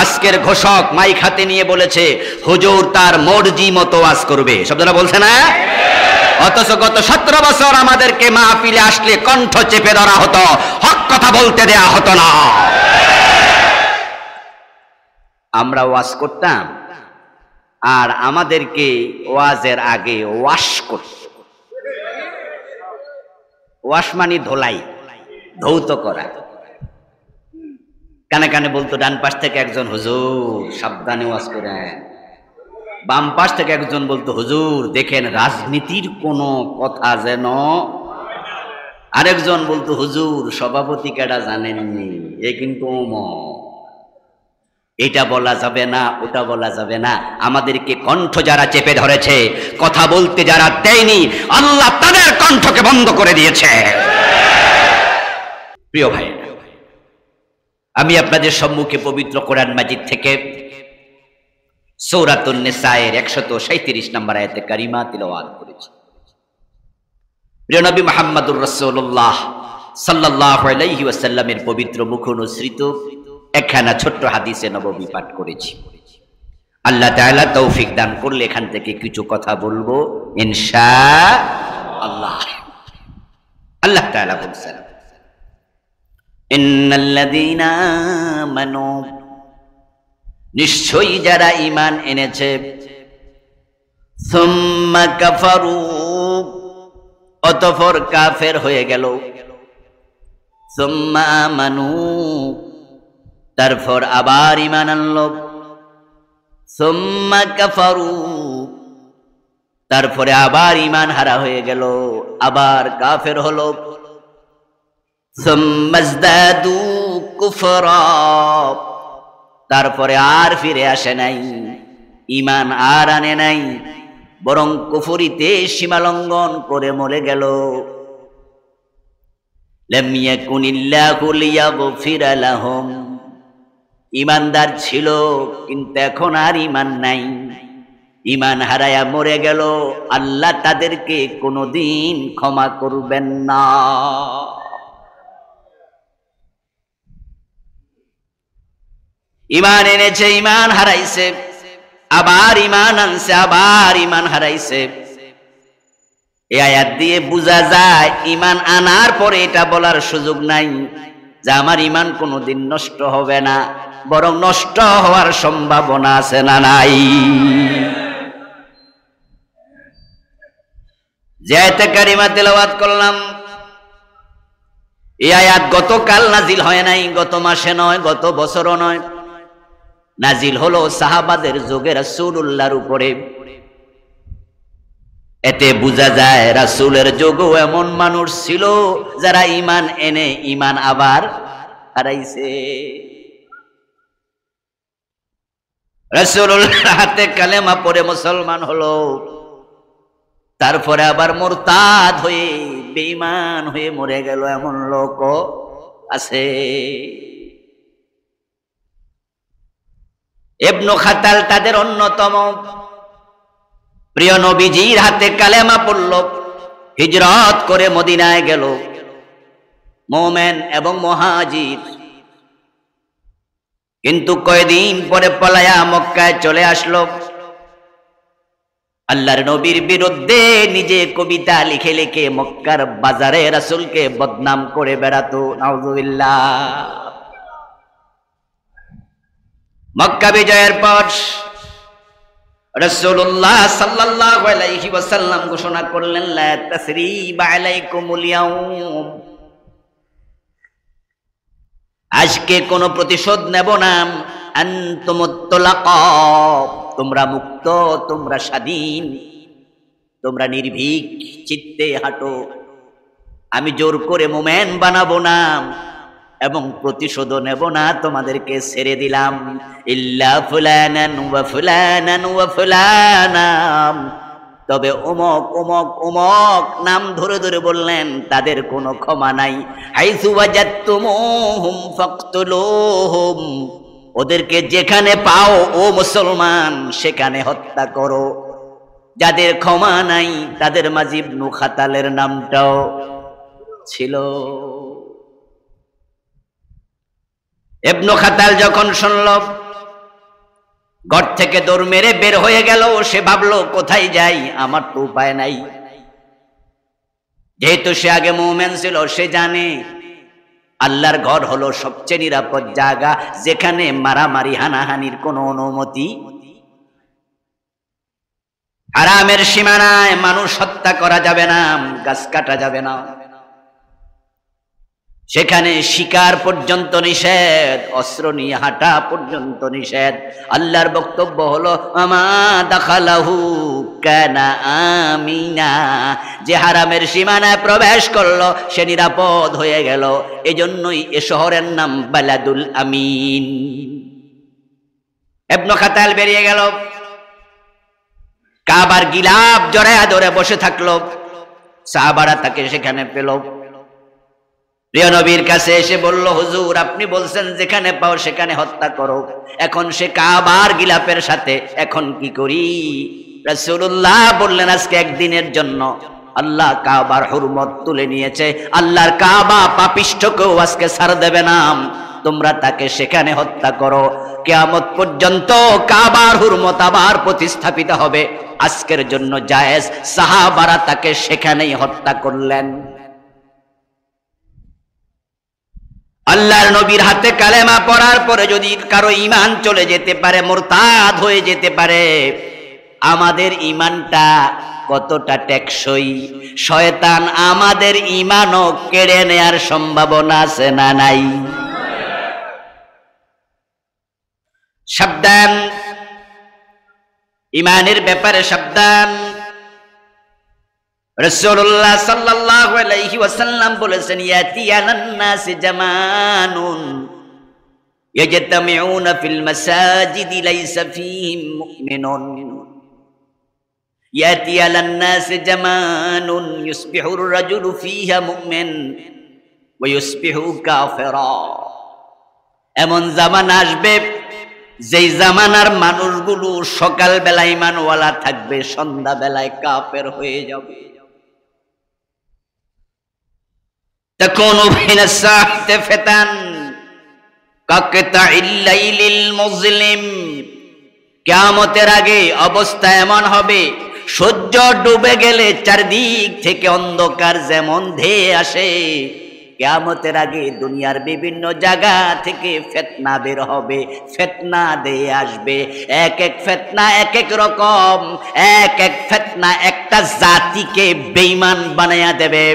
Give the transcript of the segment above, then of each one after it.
আজকের ঘোষক মাইক হাতে নিয়ে বলেছে হুজুর তার মর্জি মতো ওয়াজ করবে, শব্দটা বলছে না? অথচ গত 17 বছর আমাদেরকে মাহফিলে আসলে কণ্ঠ চেপে ধরা হতো, হক কথা বলতে দেয়া হতো না। আমরা ওয়াজ করতাম আর আমাদেরকে ওয়াজের আগে ওয়াশ করত। ওয়াশ মানে ধোলাই, ধৌত করা। কানে কানে বলতো ডান পাশ থেকে একজন, হুজুর সাবধানে ওয়াজ করেন। বাম পাশ থেকে একজন বলতো, হুজুর দেখেন রাজনীতির কোনো কথা যেন। আরেকজন বলতো, হুজুর সভাপতি কেডা জানেননি, এ কিন্তু এটা বলা যাবে না, ওটা বলা যাবে না। আমাদেরকে কণ্ঠ যারা চেপে ধরেছে, কথা বলতে যারা দেয়নি, আল্লাহ তাদের কণ্ঠকে বন্ধ করে দিয়েছে। প্রিয় ভাই, আমি আপনাদের সম্মুখে পবিত্র কোরআন মাজিদ থেকে সূরাতুন নিসায়ের 137 নম্বর আয়াতে কারিমা তিলাওয়াত করেছি। প্রিয় নবী মুহাম্মদুর রাসূলুল্লাহ সাল্লাল্লাহু আলাইহি ওয়াসাল্লামের পবিত্র মুখ অনুসৃত একখানা ছোট্ট হাদিসে নববী পাঠ করেছি। আল্লাহ তাআলা তৌফিক দান করলে এখান থেকে কিছু কথা বলবো ইনশাআল্লাহ। আল্লাহ তাআলা বলেন, ইন্নাল্লাযীনা আমানু, নিশ্চয়ই যারা ঈমান এনেছে, সুম্মা কাফারু, অতঃপর কাফের হয়ে গেল, সুম্মা আমানু, তারপর আবার ঈমান আনলো, সুম্মা কাফারু, তারপরে আবার ঈমান হারা হয়ে গেল, আবার কাফের হলো, সুম্মাজদাদু কুফরা, তারপরে আর ফিরে আসে নাই, ঈমান আর আনে নাই, বরং কুফরিতে সীমালঙ্ঘন করে মরে গেল। লাম ইয়াকুনিল্লাহু লিয়াগফিরা লাহুম, ঈমানদার ছিল কিন্তু এখন আর ঈমান নাই, ঈমান হারায়া মরে গেল, আল্লাহ তাদেরকে কোনোদিন ক্ষমা করবেন না। ঈমান এনেছে, ঈমান হারাইছে, আবার ঈমান আনছে, আবার ঈমান হারাইছে। এই আয়াত দিয়ে বোঝা যায় ঈমান আনার পরে এটা বলার সুযোগ নাই যে আমার ঈমান কোনোদিন নষ্ট হবে না, বরং নষ্ট হওয়ার সম্ভাবনা আছে না নাই? যে আয়াতে কারিমা তেলাওয়াত করলাম, এই আয়াত গতকাল নাজিল হয় নাই, গত মাসে নয়, গত বছরও নয়, নাজিল হলো সাহাবাদের যুগে রাসূলুল্লাহর উপরে। এতে বোঝা যায় রাসূলের যুগেও এমন মানুষ ছিল যারা ঈমান এনে ঈমান আবার হারাইছে। রাসূলুল্লাহর হাতে কালেমা পড়ে মুসলমান হলো, তারপরে আবার মুরতাদ হয়ে বেঈমান হয়ে মরে গেল, এমন লোক আছে। ইবনে খাতাল তাদের অন্যতম। প্রিয় নবীজির হাতে কালেমা পড়ল, হিজরত করে মদিনায় গেল, মুমিন এবং মুহাজির। কিন্তু কয়েকদিন পরে পলায়া মক্কায় চলে আসলো। আল্লাহর নবীর বিরুদ্ধে নিজে কবিতা লিখে লিখে মক্কার বাজারে রাসূলকে বদনাম করে বেড়াতো, নাউযুবিল্লাহ। মক্কা বিজয়ের পর রাসূলুল্লাহ সাল্লাল্লাহু আলাইহি ওয়াসাল্লাম ঘোষণা করলেন, লা তাসরিবা আলাইকুমুল ইয়াউম, আজকে কোনো প্রতিশোধ নেব না, আনতুমুত তুলাকা, তোমরা মুক্ত, তোমরা স্বাধীন, তোমরা নির্ভীক চিত্তে হাঁটো, আমি জোর করে মুমিন বানাবো না এবং প্রতিশোধ নেব না, তোমাদেরকে ছেড়ে দিলাম। ইল্লা ফুলানান ওয়া ফুলানান ওয়া ফুলানা, তবে অমুক অমুক অমুক নাম ধরে ধরে বললেন, তাদের কোনো ক্ষমা নাই। হাইসু ওয়াজাদতুমুহুম ফাকতুলুহুম, ওদেরকে যেখানে পাও ও মুসলমান সেখানে হত্যা করো। যাদের ক্ষমা নাই তাদের মাঝে ইবনে খাতালের নামটাও ছিল। ইবনে খাতাল যখন শুনল ঘর থেকে দৌড় মেরে বের হয়ে গেল। সে ভাবলো কোথায় যাই, আমার তো উপায় নাই। যেহেতু সে আগে মুমিন ছিল, সে জানে আল্লাহর ঘর হলো সবচেয়ে নিরাপদ জায়গা, যেখানে মারামারি হানাহানির কোনো অনুমতি, হারামের সীমানায় মানুষ হত্যা করা যাবে না, গাছ কাটা যাবে না, সেখানে শিকার পর্যন্ত নিষেধ, অস্ত্র নিয়ে হাঁটা পর্যন্ত নিষেধ। আল্লাহর বক্তব্য হলো আমা দাখালাহু কানা আমিনা, যে হারামের সীমানায় প্রবেশ করলো সে নিরাপদ হয়ে গেল। এজন্যই এ শহরের নাম বালাদুল আমিন। ইবনে খাতাল বেরিয়ে গেল, কাবার গিলাফ জড়ায়া ধরে বসে থাকলো। সাহাবারা তাকে সেখানে পেল। প্রিয় নবীর কাছে এসে বলল, হুজুর আপনি বলছেন যেখানে পাও সেখানে হত্যা করো, এখন সে কাবার গিলাফের সাথে, এখন কি করি? রাসূলুল্লাহ বললেন, আজকে একদিনের জন্য আল্লাহ কাবার হুরমত তুলে নিয়েছে, আল্লাহর কাবা পাপিষ্ঠকেও আজকে ছাড় দেবে না, তোমরা তাকে সেখানে হত্যা করো। কিয়ামত পর্যন্ত কাবার হুরমত আবার প্রতিস্থাপিত হবে, আজকের জন্য জায়েজ। সাহাবারা তাকে সেখানেই হত্যা করলেন। আল্লাহর নবীর হাতে কালেমা পড়ার পরে যদি কারো ঈমান চলে যেতে পারে, মুরতাদ হয়ে যেতে পারে, আমাদের ঈমানটা কতটা টেকসই? শয়তান আমাদের ঈমানও কেড়ে নেয়ার সম্ভাবনা আছে না নাই? সাবধান, ঈমানের ব্যাপারে সাবধান। রাসূলুল্লাহ সাল্লাল্লাহু আলাইহি ওয়াসাল্লাম বলেছেন, ইয়াতি আলান নাস জামানুন ইয়াজতামিউনা ফিল মাসাজিদি লাইসা ফীহিম মুমিনুন, ইয়াতি আলান নাস জামানুন ইউসবিহুর রাজুলু ফীহা মুমিন ওয়া ইউসবিহু কাফিরা। এমন জামানা আসবে যেই জামানার মানুষগুলো সকাল বেলায় ঈমানওয়ালা থাকবে, সন্ধ্যা বেলায় কাফের হয়ে যাবে। তাকুনু বাইনা সাহতে ফিতান কাকতাইল লাইলিল মুজলিম, কিয়ামতের আগে অবস্থা এমন হবে, সূর্য ডুবে গেলে চারদিক থেকে অন্ধকার যেমন ধেয়ে আসে, কিয়ামতের আগে দুনিয়ার বিভিন্ন জায়গা থেকে ফিতনা বের হবে, ফিতনা দিয়ে আসবে। এক এক ফিতনা এক এক রকম, এক এক ফিতনা একটা জাতিকে বেঈমান বানায়া দেবে।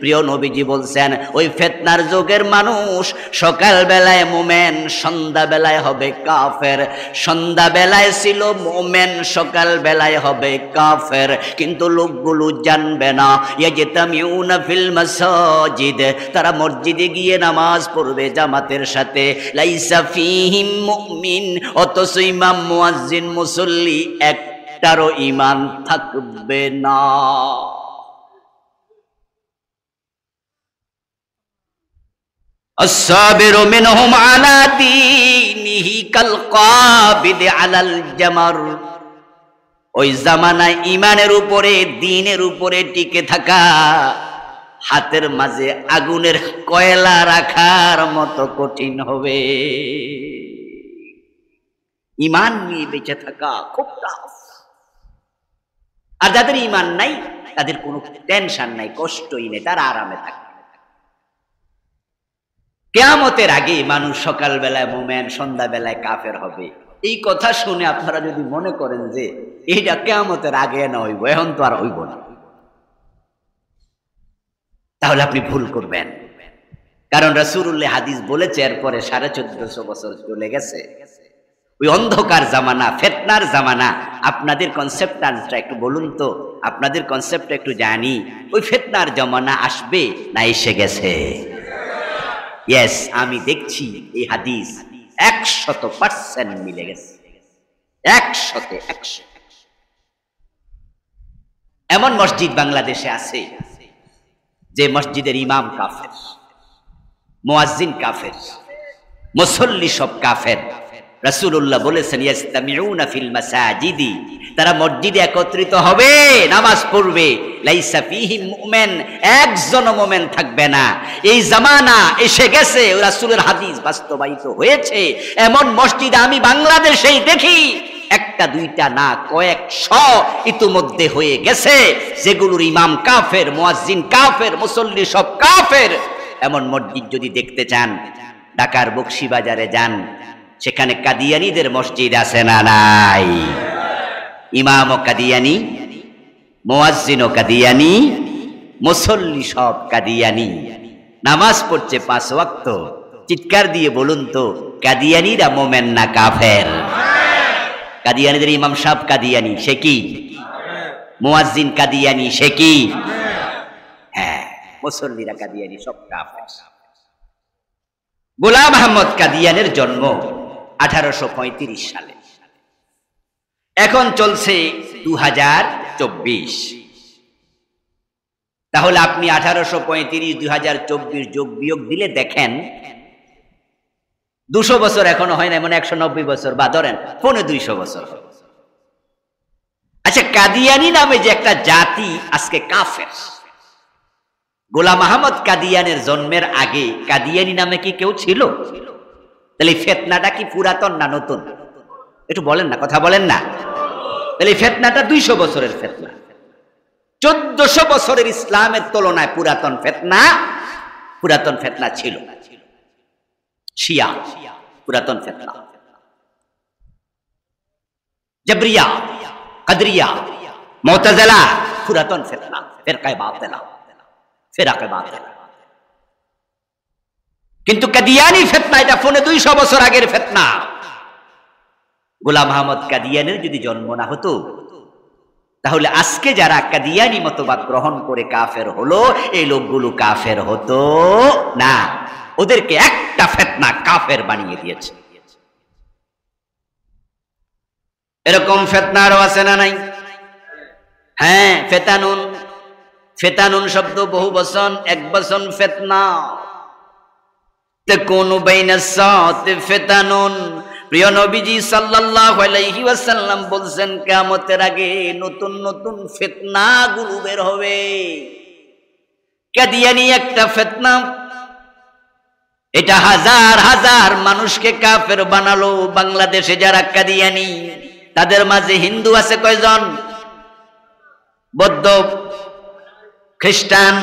প্রিয় নবীজি বলছেন, ওই ফিতনার যুগের মানুষ সকাল বেলায় মুমিন, সন্ধ্যা বেলায় হবে কাফের। সন্ধ্যা বেলায় ছিল মুমিন, সকাল বেলায় হবে কাফের। কিন্তু লোকগুলো জানবে না। ইয়াজতামিউনা ফিল মাসাজিদ, তারা মসজিদে গিয়ে নামাজ পড়বে জামাতের সাথে, লাইসা ফীহিম মুমিন, অথচ ইমাম মুয়াজ্জিন মুসল্লি একটারও ঈমান থাকবে না। আসসাবিরু মিনহুম আলা দীনিহি কাল কাবিদ আলাল জামার, ওই জামানায় ঈমানের উপরে, দ্বীনের উপরে টিকে থাকা হাতের মাঝে আগুনের কয়লা রাখার মতো কঠিন হবে। ঈমান নিয়ে বেঁচে থাকা খুব টাফ। আর যাদের ঈমান নাই তাদের কোনো টেনশন নাই, কষ্টই নেই, তারা আরামে থাকে। কিয়ামতের আগে মানুষ সকাল বেলায় মুমিন, সন্ধ্যা বেলায় কাফের হবে। এই কথা শুনে আপনারা যদি মনে করেন যে এইটা কিয়ামতের আগে না হইব, এখন তো আর হইব না, তাহলে আপনি ভুল করবেন। কারণ রাসূলুল্লাহ হাদিস বলেছে, এরপরে 1450 বছর চলে গেছে, ওই অন্ধকার জামানা, ফিতনার জামানা। আপনাদের কনসেপ্টটা একটু বলুন তো, আপনাদের কনসেপ্টটা একটু জানি। ওই ফিতনার জামানা আসবে না এসে গেছে? ইয়েস, আমি দেখছি এই হাদিস 100% মিলে গেছে, 100। এমন মসজিদ বাংলাদেশে আছে যে মসজিদের ইমাম কাফের, মুয়াজ্জিন কাফের, মুসল্লি সব কাফের। রাসূলুল্লাহ বলেছেন, ইয়াস্তামিউনা ফিল মাসাজিদি, তারা মসজিদে একত্রিত হবে, নামাজ পড়বে, লাইসা ফীহিম মুমিন, একজন মুমিন থাকবে না। এই জামানা এসে গেছে, রাসূলের হাদিস বাস্তবায়িত হয়েছে। এমন মসজিদ আমি বাংলাদেশেই দেখি একটা দুইটা না, কয়েকশ ইতিমধ্যে হয়ে গেছে, যেগুলোর ইমাম কাফের, মুয়াজ্জিন কাফের, মুসল্লি সব কাফের। এমন মসজিদ যদি দেখতে চান, ঢাকার বকশীবাজারে যান, সেখানে কাদিয়ানীদের মসজিদ আছে না নাই? ইমাম ও কাদিয়ানী, মুয়াজ্জিন ও কাদিয়ানী, মুসল্লি সব কাদিয়ানী, নামাজ পড়ছে 5 ওয়াক্ত। চিৎকার দিয়ে বলুন তো, কাদিয়ানীরা মোমেন না কাফের? কাদিয়ানীদের ইমাম সাহেব কাদিয়ানী, সে কি? মুয়াজ্জিন কাদিয়ানী, সে কি? হ্যাঁ, মুসল্লিরা কাদিয়ানী, সব কাফের। গোলাম আহমদ কাদিয়ানের জন্ম 1835 সালে। এখন চলছে 2024। তাহলে আপনি 1835 2024 যোগ বিয়োগ দিলে দেখেন 200 বছর এখনো হয় না, মানে 190 বছর, বা ধরেন 250 বছর। আচ্ছা, কাদিয়ানী নামে যে একটা জাতি আজকে কাফের, গোলাম আহমদ কাদিয়ানের জন্মের আগে কাদিয়ানী নামে কি কেউ ছিল? তাহলে ফিতনাটা কি পুরাতন না নতুন? একটু বলেন না, কথা বলেন না। তাহলে ফিতনাটা 200 বছরের ফিতনা। 1400 বছরের ইসলামের তুলনায় পুরাতন ফিতনা ছিল। শিয়া পুরাতন ফিতনা, জাবরিয়া, কাদরিয়া, মুতাজিলা পুরাতন ফিতনা, ফিরকায়ে বাতিলা, ফিরাকে বাতিলা। কিন্তু কাদিয়ানী ফিতনা এটা 200 বছর আগের ফিতনা। গোলাম আহমদ কাদিয়ানের যদি জন্ম না হতো, তাহলে আজকে যারা কাদিয়ানী মতবাদ গ্রহণ করে কাফের হলো, এই লোকগুলো কাফের হতো না। ওদেরকে একটা ফিতনা কাফের বানিয়ে দিয়েছে। এরকম ফিতনা আরো আছে না নাই? হ্যাঁ, ফেতানুন শব্দ বহু বচন, এক বচন ফিতনা। তাকুনু বাইনাস সাত ফিতানুন। প্রিয় নবীজি সাল্লাল্লাহু আলাইহি ওয়াসাল্লাম বলছেন, কিয়ামতের আগে নতুন নতুন ফিতনা গুলো বের হবে। কাদিয়ানী একটা ফিতনা, এটা হাজার হাজার মানুষকে কাফের বানালো। বাংলাদেশে যারা কাদিয়ানী, তাদের মাঝে হিন্দু আছে কয়জন? বৌদ্ধ, খ্রিস্টান।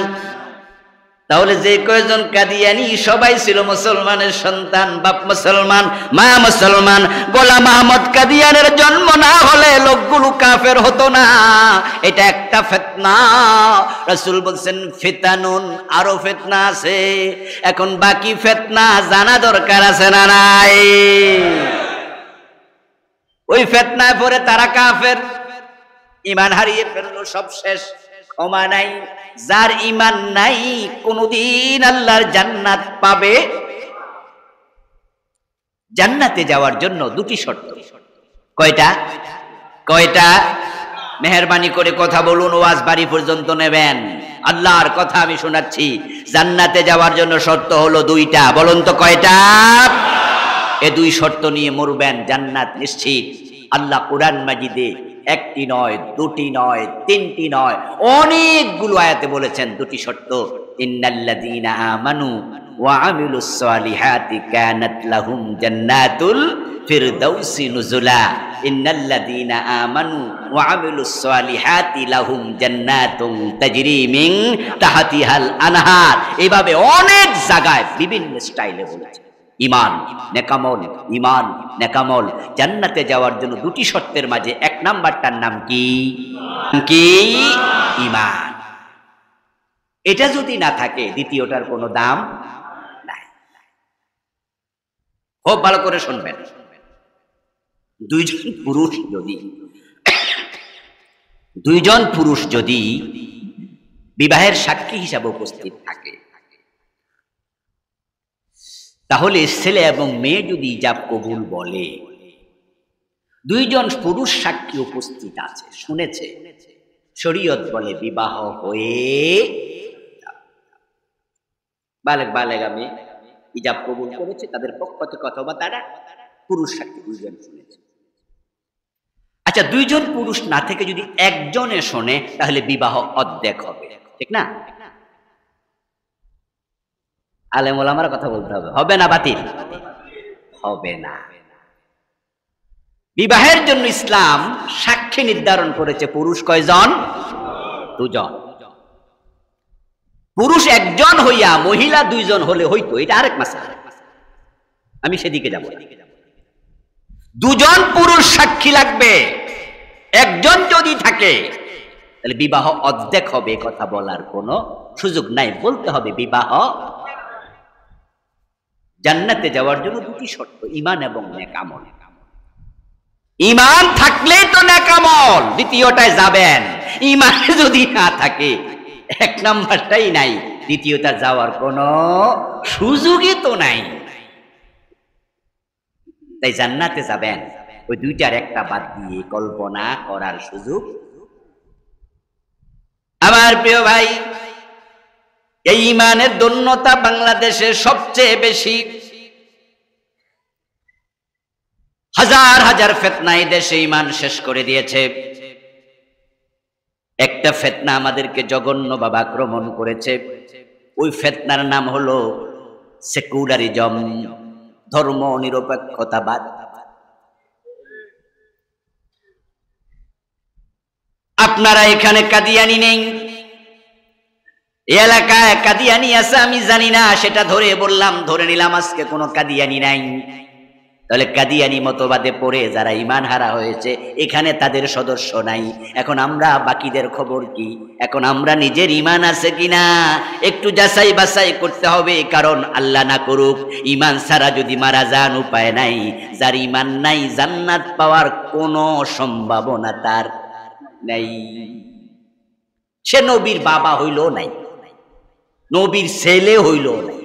তাহলে যে কয়জন কাদিয়ানী সবাই ছিল মুসলমানের সন্তান, বাপ মুসলমান, মা মুসলমান। গোলাম আহমদ কাদিয়ানের জন্ম না হলে লোকগুলো কাফের হতো না। এটা একটা ফিতনা। রাসূল বলছেন ফিতানুন, আরো ফিতনা আছে। এখন বাকি ফিতনা জানা দরকার আছে না নাই? ওই ফিতনায় পড়ে তারা কাফের, ঈমান হারিয়ে ফেললো, সব শেষ, ক্ষমা নাই। যার ঈমান নাই কোনদিন আল্লাহর জান্নাত পাবে। জান্নাতে যাওয়ার জন্য 2টি শর্ত। কয়টা? মেহেরবানি করে কথা বলুন, ওয়াজ বাড়ি পর্যন্ত নেবেন। আল্লাহর কথা আমি শোনাচ্ছি। জান্নাতে যাওয়ার জন্য শর্ত হলো 2টা। বলুন তো কয়টা? এই 2 শর্ত নিয়ে মরবেন, জান্নাত নিশ্চিত। আল্লাহ কুরআন মাজিদে 1টি নয়, 2টি নয়, 3টি নয়, অনেকগুলো আয়াতে বলেছেন 2টি শর্ত। ইন্নাল্লাযীনা আমানু ওয়া আমিলুস সালিহাতি কানাত লাহুম জান্নাতুল ফিরদাউসি নুজুলা। ইন্নাল্লাযীনা আমানু ওয়া আমিলুস সালিহাতি লাহুম জান্নাতুন তাজরি মিন তাহতিহাল আনহার। এইভাবে অনেক জায়গায় বিভিন্ন স্টাইলে বলেছে। ঈমান নেকামল, ঈমান নেকামল। জান্নাতে যাওয়ার জন্য 2টি শর্তের মাঝে 1 নাম্বারটার নাম কি? ঈমান। এটা যদি না থাকে, দ্বিতীয়টার কোনো দাম নাই। খুব ভালো করে শুনবেন। 2জন পুরুষ যদি বিবাহের সাক্ষী হিসাবে উপস্থিত থাকে, তাহলে ছেলে এবং মেয়ে যদি ইজাব কবুল বলে, 2জন পুরুষ সাক্ষী উপস্থিত আছে, শুনেছে, শরীয়ত বলে বিবাহ হয়ে বালেগামে ইজাব কবুল করেছে, তাদের পক্ষ থেকে অথবা তারা পুরুষ সাক্ষী 2জন শুনেছে। আচ্ছা, 2জন পুরুষ না থেকে যদি একজনে শোনে, তাহলে বিবাহ অর্ধেক হবে, ঠিক না? আলেম ওলামার কথা বলতে হবে, হবে না বাতিল? হবে না। বিবাহের জন্য ইসলাম সাক্ষী নির্ধারণ করেছে পুরুষ কয়জন? দুজন। পুরুষ একজন হইয়া মহিলা দুইজন হলে হইতো, এটা আরেক মাসআলা, আমি সেদিকে যাব না। দুজন পুরুষ সাক্ষী লাগবে, একজন যদি থাকে তাহলে বিবাহ অর্ধেক হবে, কথা বলার কোনো সুযোগ নাই। বলতে হবে বিবাহ। জান্নাতে যাওয়ার জন্য দুটি শর্ত, ঈমান এবং নেক আমল। ঈমান থাকলেই তো নেক আমল, দ্বিতীয়টায় যাবেন। ঈমান যদি না থাকে, এক নাম্বারটাই নাই, দ্বিতীয়টা যাওয়ার কোনো সুযোগই তো নাই। তাই জান্নাতে যাবেন, ওই দুইটার একটা বাদ দিয়ে কল্পনা করার সুযোগ। আমার প্রিয় ভাই, এই ঈমানের ধন্যতা বাংলাদেশে সবচেয়ে বেশি। হাজার হাজার ফিতনা এই দেশে ঈমান শেষ করে দিয়েছে। একটা ফিতনা আমাদেরকে জঘন্যভাবে আক্রমণ করেছে, ওই ফিতনার নাম হলো সেকুলারিজম, ধর্ম নিরপেক্ষতাবাদ। আপনারা এখানে কাদিয়ানি নেই, এলাকায় কাদিয়ানি আছে আমি জানি না, সেটা ধরে বললাম, ধরে নিলাম আজকে কোনো কাদিয়ানি নাই। তাহলে কাদিয়ানি মতবাদে পড়ে যারা ঈমান হারা হয়েছে, এখানে তাদের সদস্য নাই। এখন আমরা বাকিদের খবর কি? এখন আমরা নিজের ঈমান আছে কিনা একটু যাচাই বাছাই করতে হবে। কারণ আল্লাহ না করুক, ঈমান ছাড়া যদি মারা যান উপায় নাই। যার ঈমান নাই জান্নাত পাওয়ার কোনো সম্ভাবনা তার নাই। সে নবীর বাবা হইল নাই, নবীর ছেলে হইল নাই।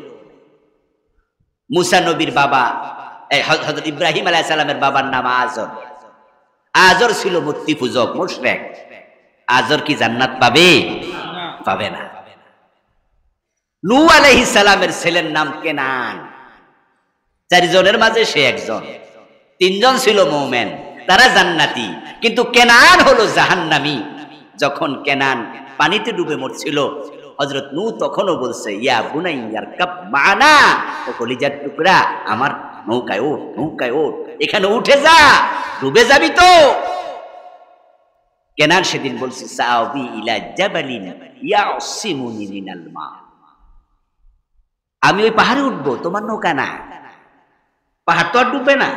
মুসা নবীর বাবা, হযরত ইব্রাহিম আলাইহিস সালামের বাবার নাম আজর। আজর ছিল মূর্তি পূজক, মুশরিক। আজর কি জান্নাত পাবে? পাবে না। নূহ আলাইহিস সালামের ছেলের নাম কেনান। চারজনের মাঝে সে একজন, তিনজন ছিল মুমিন, তারা জান্নাতি, কিন্তু কেনান হলো জাহান্নামী। যখন কেনান পানিতে ডুবে মরছিল, হযরত নূহ তখনও বলছে, ইয়া বুনাইয়া রকাব মানা, ও কলিজার টুকরা, আমার নৌকায় ওঠ, নৌকায় ওঠ, এখানে উঠে যা, ডুবে যাবি তো। কেনান সেদিন বলছে, সাআবি ইলা জাবালিন ইয়াসিমুনি মিনাল মা, আমি ওই পাহাড়ে উঠবো, তোমার নৌকা না, পাহাড় তো আর ডুবে না।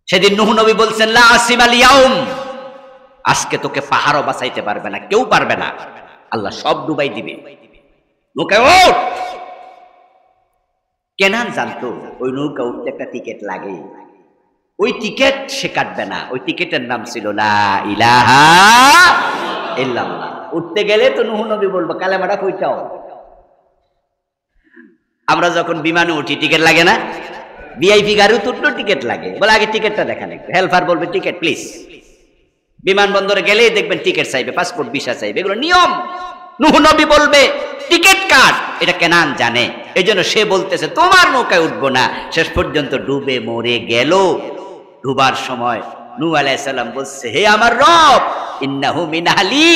সেদিন নূহ নবী বলছেন, লা আসিমাল ইয়াউম, আজকে তোকে পাহাড়ও বাঁচাইতে পারবে না, কেউ পারবে না, আল্লাহ সব ডুবাই দিবে, নৌকায় ওঠ। কেনান জানতো ওই নৌকা উঠতে একটা টিকিট লাগে, ওই টিকিট সে কাটবে না। ওই টিকিটের নাম ছিল লা ইলাহা ইল্লাল্লাহ। উঠতে গেলে তো নূহ নবী বলবো, কালেমাটা কইটাও। আমরা যখন বিমানে উঠি টিকিট লাগে না? ভিআইপি গাড়ি উঠলো টিকিট লাগে, বলে আগে টিকিটটা দেখান। হেল্পার বলবে টিকিট প্লিজ। বিমানবন্দরে গেলেই দেখবেন টিকিট চাইবে, পাসপোর্ট ভিসা চাইবে, এগুলো নিয়ম। নূহ নবী বলবে টিকিট কাট, এটা কেনান জানে, এই জন্য সে বলতেছে তোমার নৌকায় উঠবো না। শেষ পর্যন্ত ডুবে মরে গেল। ডুবার সময় নূহ আলাইহিস সালাম বলছে, হে আমার রব, ইন্নাহু মিন আহলি,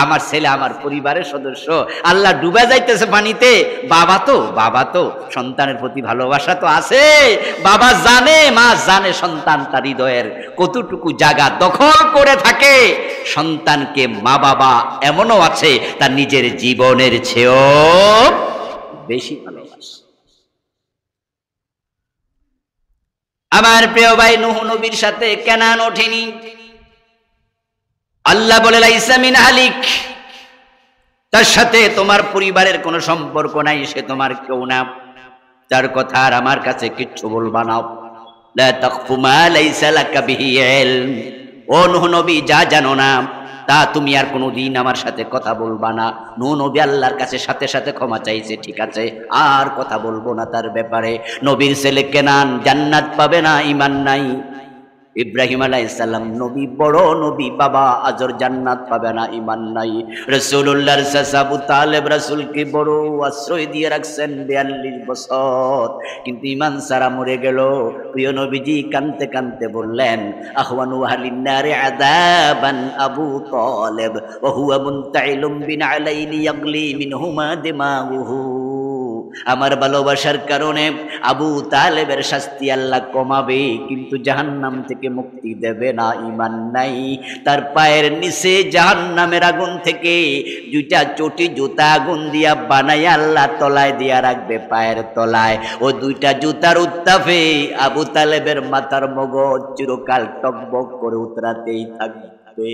আমার ছেলে আমার পরিবারের সদস্য। আল্লাহ ডুবে যাইতেছে পানিতে, বাবা তো সন্তানের প্রতি ভালোবাসা তো আছে। বাবা জানে, মা জানে সন্তান তার হৃদয়ের কতটুকু জায়গা দখল করে থাকে। সন্তানকে মা বাবা এমনও আছে তার নিজের জীবনের চেয়েও বেশি ভালোবাসে। আমার প্রিয় ভাই, নূহ নবীর সাথে কেনান ওঠেনি। আল্লাহ বলে, লাইসা মিন আহলিক, তার সাথে তোমার পরিবারের কোনো সম্পর্ক নাই, সে তোমার কেউ না, তার কথা আর আমার কাছে কিচ্ছু বলবা না। লা তাকফু মা লাইসা লাকা বিহি ইলম, ও নূহ নবী, যা জানো না তা তুমি আর কোনোদিন আমার সাথে কথা বলবা না। নূহ নবী আল্লাহর কাছে সাথে সাথে ক্ষমা চাইছে, ঠিক আছে আর কথা বলবো না তার ব্যাপারে। নবীর ছেলে কেনান জান্নাত পাবে না, ঈমান নাই। ইব্রাহিম আলাইহিস সালাম নবী, বড় নবী, বাবা আজর জান্নাত পাবে না, ঈমান নাই। রাসূলুল্লাহর চাচা আবু তালেব রাসূলকে বড় আশ্রয় দিয়ে রাখছেন 42 বছর, কিন্তু ঈমান ছাড়া মরে গেল। প্রিয় নবীজি কাঁদতে কাঁদতে বললেন, আহওয়ানু আহলিন নারি আযাবান আবু তালেব ওয়া হুয়া মুনতাইলুম বিন আলাইনি ইয়াগলি মিনহুমা দিমাউহু। আমার ভালোবাসার কারণে আবু তালেবের শাস্তি আল্লাহ কমাবে, কিন্তু জাহান্নাম থেকে মুক্তি দেবে না। ঈমান নাই। তার পায়ের নিচে জাহান্নামের আগুন থেকে দুইটা চটি জুতা আগুন দিয়া বানাইয়া আল্লাহ তলায় দিয়া রাখবে, পায়ের তলায়। ও দুইটা জুতার উত্তাপে আবু তালেবের মাথার মগজ চিরকাল টকবক করে উতরাতেই থাকবে।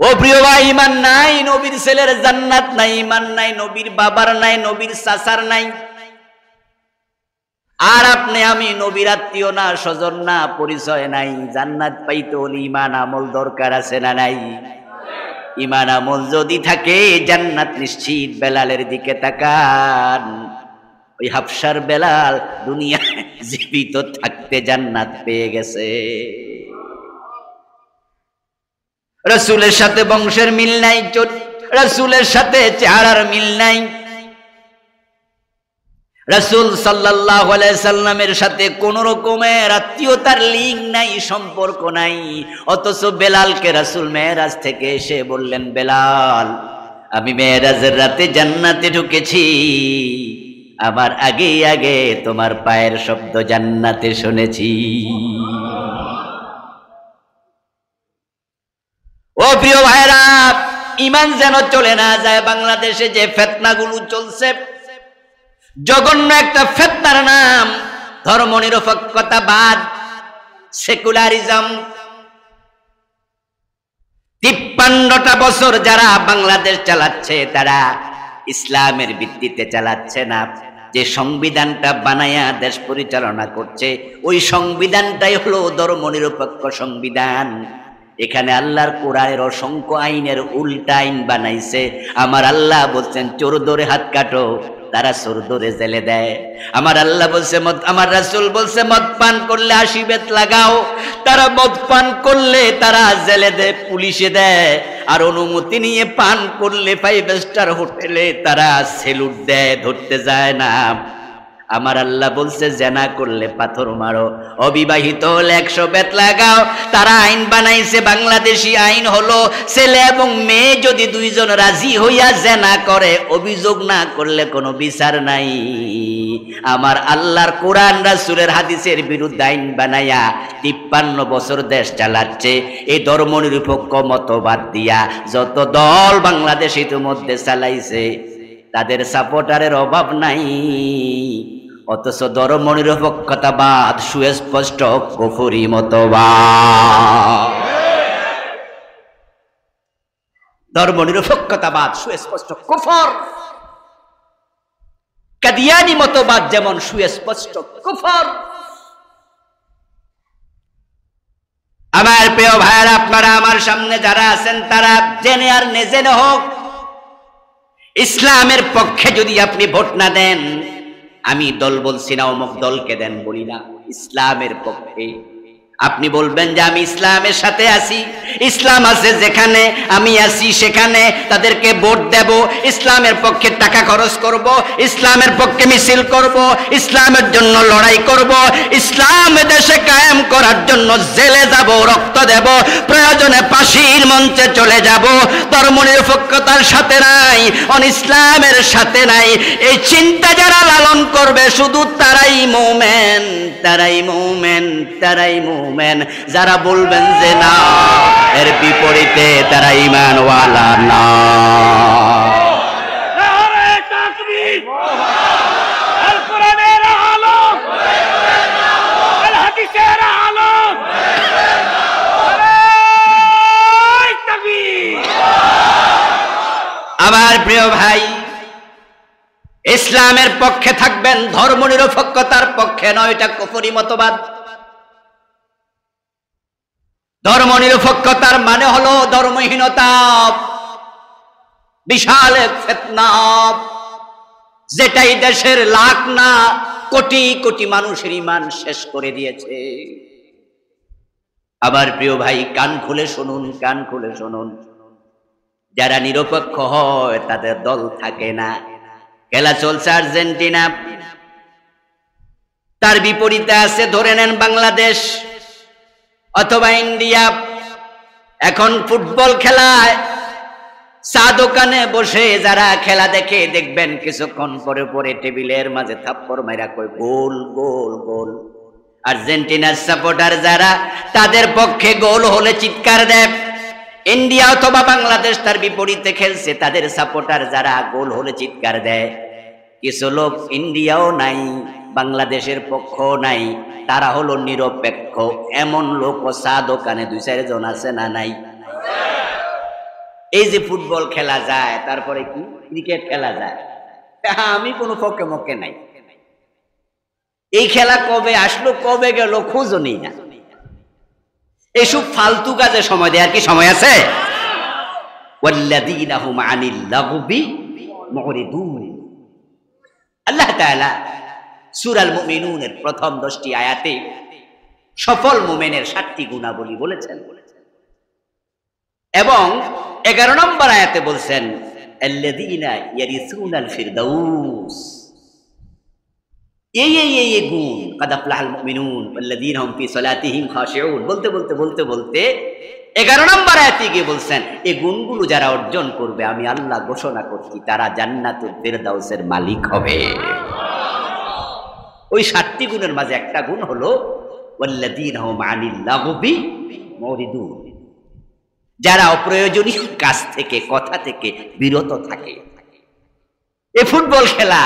ও প্রিয় ভাই, ঈমান নাই, নবীর ছেলের জান্নাত নাই। ঈমান নাই, নবীর বাবার নাই, নবীর চাচার নাই। আর আপনি আমি নবীর আত্মীয় না, স্বজন না, পরিচয় নাই। জান্নাত পাইতে হলে ঈমান আমল দরকার আছে না নাই? ঈমান আমল যদি থাকে জান্নাত নিশ্চিত। বেলালের দিকে তাকান, ওই হাফসার বেলাল দুনিয়ায় জীবিত থাকতে জান্নাত পেয়ে গেছে। রাসূলের সাথে বংশের মিল নাই, রাসূলের সাথে চেহারার মিল নাই। রাসূল সাল্লাল্লাহু আলাইহি সাল্লামের সাথে কোন রকমের আত্মীয়তার লিঙ্ক নাই, সম্পর্ক নাই। অথচ বেলালকে রাসূল মেরাজ থেকে এসে বললেন, বেলাল, আমি মেরাজের রাতে জান্নাতে ঢুকেছি, আমার আগে আগে তোমার পায়ের শব্দ জান্নাতে শুনেছি। ও প্রিয় ভাইরা, ঈমান যেন চলে না যায়। বাংলাদেশে যে ফিতনাগুলো চলছে, জঘন্য একটা ফিতনার নাম ধর্মনিরপেক্ষতাবাদ, সেকুলারিজম। 53টা বছর যারা বাংলাদেশ চালাচ্ছে, তারা ইসলামের ভিত্তিতে চালাচ্ছে না। যে সংবিধানটা বানায়া দেশ পরিচালনা করছে, ওই সংবিধানটাই হলো ধর্মনিরপেক্ষ সংবিধান। এখানে আল্লাহর কোরআনের অসংখ্য আইনের উল্টা আইন বানাইছে। আমার আল্লাহ বলছেন চোর ধরে হাত কাটো, তারা চোর ধরে জেলে দেয়। আমার আল্লাহ বলছে আমার রাসূল বলছে মদ পান করলে 80 বেত লাগাও, তারা মদ পান করলে তারা জেলে দেয়, পুলিশে দেয়। আর অনুমতি নিয়ে পান করলে 5 স্টার হোটেলে তারা সেলুট দেয়, ধরতে যায় না। আমার আল্লাহ বলছে জেনা করলে পাথর মারো, অবিবাহিত হলে 100 বেত লাগাও। তারা আইন বানাইছে, বাংলাদেশি আইন হলো ছেলে এবং মেয়ে যদি দুইজন রাজি হইয়া জেনা করে, অভিযোগ না করলে কোনো বিচার নাই। আমার আল্লাহর কোরআন রাসূলের হাদিসের বিরুদ্ধে আইন বানাইয়া 53 বছর দেশ চালাচ্ছে এই ধর্মনিরপেক্ষ মতবাদ দিয়া। যত দল বাংলাদেশ ইতিমধ্যে চালাইছে, তাদের সাপোর্টারের অভাব নাই। অথচ ধর্মনিরপেক্ষতাবাদ সুস্পষ্ট কুফরি মতবাদ। ধর্মনিরপেক্ষতাবাদ সুস্পষ্ট কুফর। কাদিয়ানি মতবাদ যেমন সুস্পষ্ট কুফর। আমার প্রিয় ভাইয়েরা, আপনারা আমার সামনে যারা আছেন, তারা জেনে আর নেজেনে হোক, ইসলামের পক্ষে যদি আপনি ভোট না দেন, আমি দল বলছি না অমুক দলকে দেন বলি না, ইসলামের পক্ষে আপনি বলবেন যে আমি ইসলামের সাথে আছি, ইসলাম আছে যেখানে আমি আছি সেখানে তাদেরকে ভোট দেব, ইসলামের পক্ষে টাকা খরচ করব, ইসলামের পক্ষে মিছিল করব, ইসলামের জন্য লড়াই করব, ইসলাম দেশে কায়েম করার জন্য জেলে যাব, রক্ত দেব, প্রয়োজনে ফাঁসির মঞ্চে চলে যাব। ধর্মনিরপেক্ষতার সাথে নাই, ইসলামের সাথে নাই, এই চিন্তা যারা লালন করবে শুধু তারাই মুমিন, তারাই মুমিন, তারাই মুমিন। যারা বলবেন যে না, এর বিপরীতে তারা ঈমানওয়ালা না। আমার প্রিয় ভাই, ইসলামের পক্ষে থাকবেন, ধর্মনিরপেক্ষতার পক্ষে নয়, এটা কুফরি মতবাদ। ধর্মনিরপেক্ষতার মানে হলো ধর্মহীনতা, বিশাল এক ফিতনা, যেটাই দেশের লাখ না কোটি কোটি মানুষের ঈমান শেষ করে দিয়েছে। আমার প্রিয় ভাই, কান খুলে শুনুন, কান খুলে শুনুন। যারা নিরপেক্ষ হয় তাদের দল থাকে না। খেলা চলছে আর্জেন্টিনা, তার বিপরীতে আছে ধরে নেন বাংলাদেশ অথবা ইন্ডিয়া। এখন ফুটবল খেলায় চা দোকানে বসে যারা খেলা দেখে দেখবেন কিছুক্ষণ পরে পরে টেবিলের মাঝে থাপ্পড় মাইরা কই গোল গোল গোল। আর্জেন্টিনার সাপোর্টার যারা তাদের পক্ষে গোল হলে চিৎকার দেয়। ইন্ডিয়া অথবা বাংলাদেশ তার বিপরীতে খেলছে, তাদের সাপোর্টার যারা গোল হলে চিৎকার দেয়। কিছু লোক ইন্ডিয়াও নাই বাংলাদেশের পক্ষ নাই, তারা হলো নিরপেক্ষ। এমন লোক চা দোকানে 2-4 জন আছে না নাই? এই যে ফুটবল খেলা যায়, তারপরে কি ক্রিকেট খেলা যায়, আমি কোনো পক্ষে মক্কে নাই। এই খেলা কবে আসলো কবে গেল খোঁজও নেই না। এসব ফালতু কাজে সময় দেয় আর কি সময় আছে? ওয়াল্লাযীনা হুম আনিল লাগবি মুরিদুন। আল্লাহ তাআলা সূরাল মুমিনুনের প্রথম 10টি আয়াতে সফল মুমিনের 7টি গুণাবলী বলেছেন এবং 11 নম্বর আয়াতে বলছেন আল্লাযীনা ইয়ারিসুনাল ফিরদাউস। এই গুণ কাদ আফলাহাল মুমিনুন ওয়াল্লাযীনা হুম ফি সালাতিহিম খাশিউন বলতে বলতে বলতে বলতে 11 নম্বর আয়াতে গিয়ে বলছেন এই গুণগুলো যারা অর্জন করবে আমি আল্লাহ ঘোষণা করছি তারা জান্নাতুল ফিরদাউসের মালিক হবে। ওই 7টি গুণের মাঝে একটা গুণ হলো ওয়াল্লাযীনা হুম আনিল লাগবি মুরিদুন, যারা অপ্রয়োজনীয় কাজ থেকে কথা থেকে বিরত থাকে। এই ফুটবল খেলা,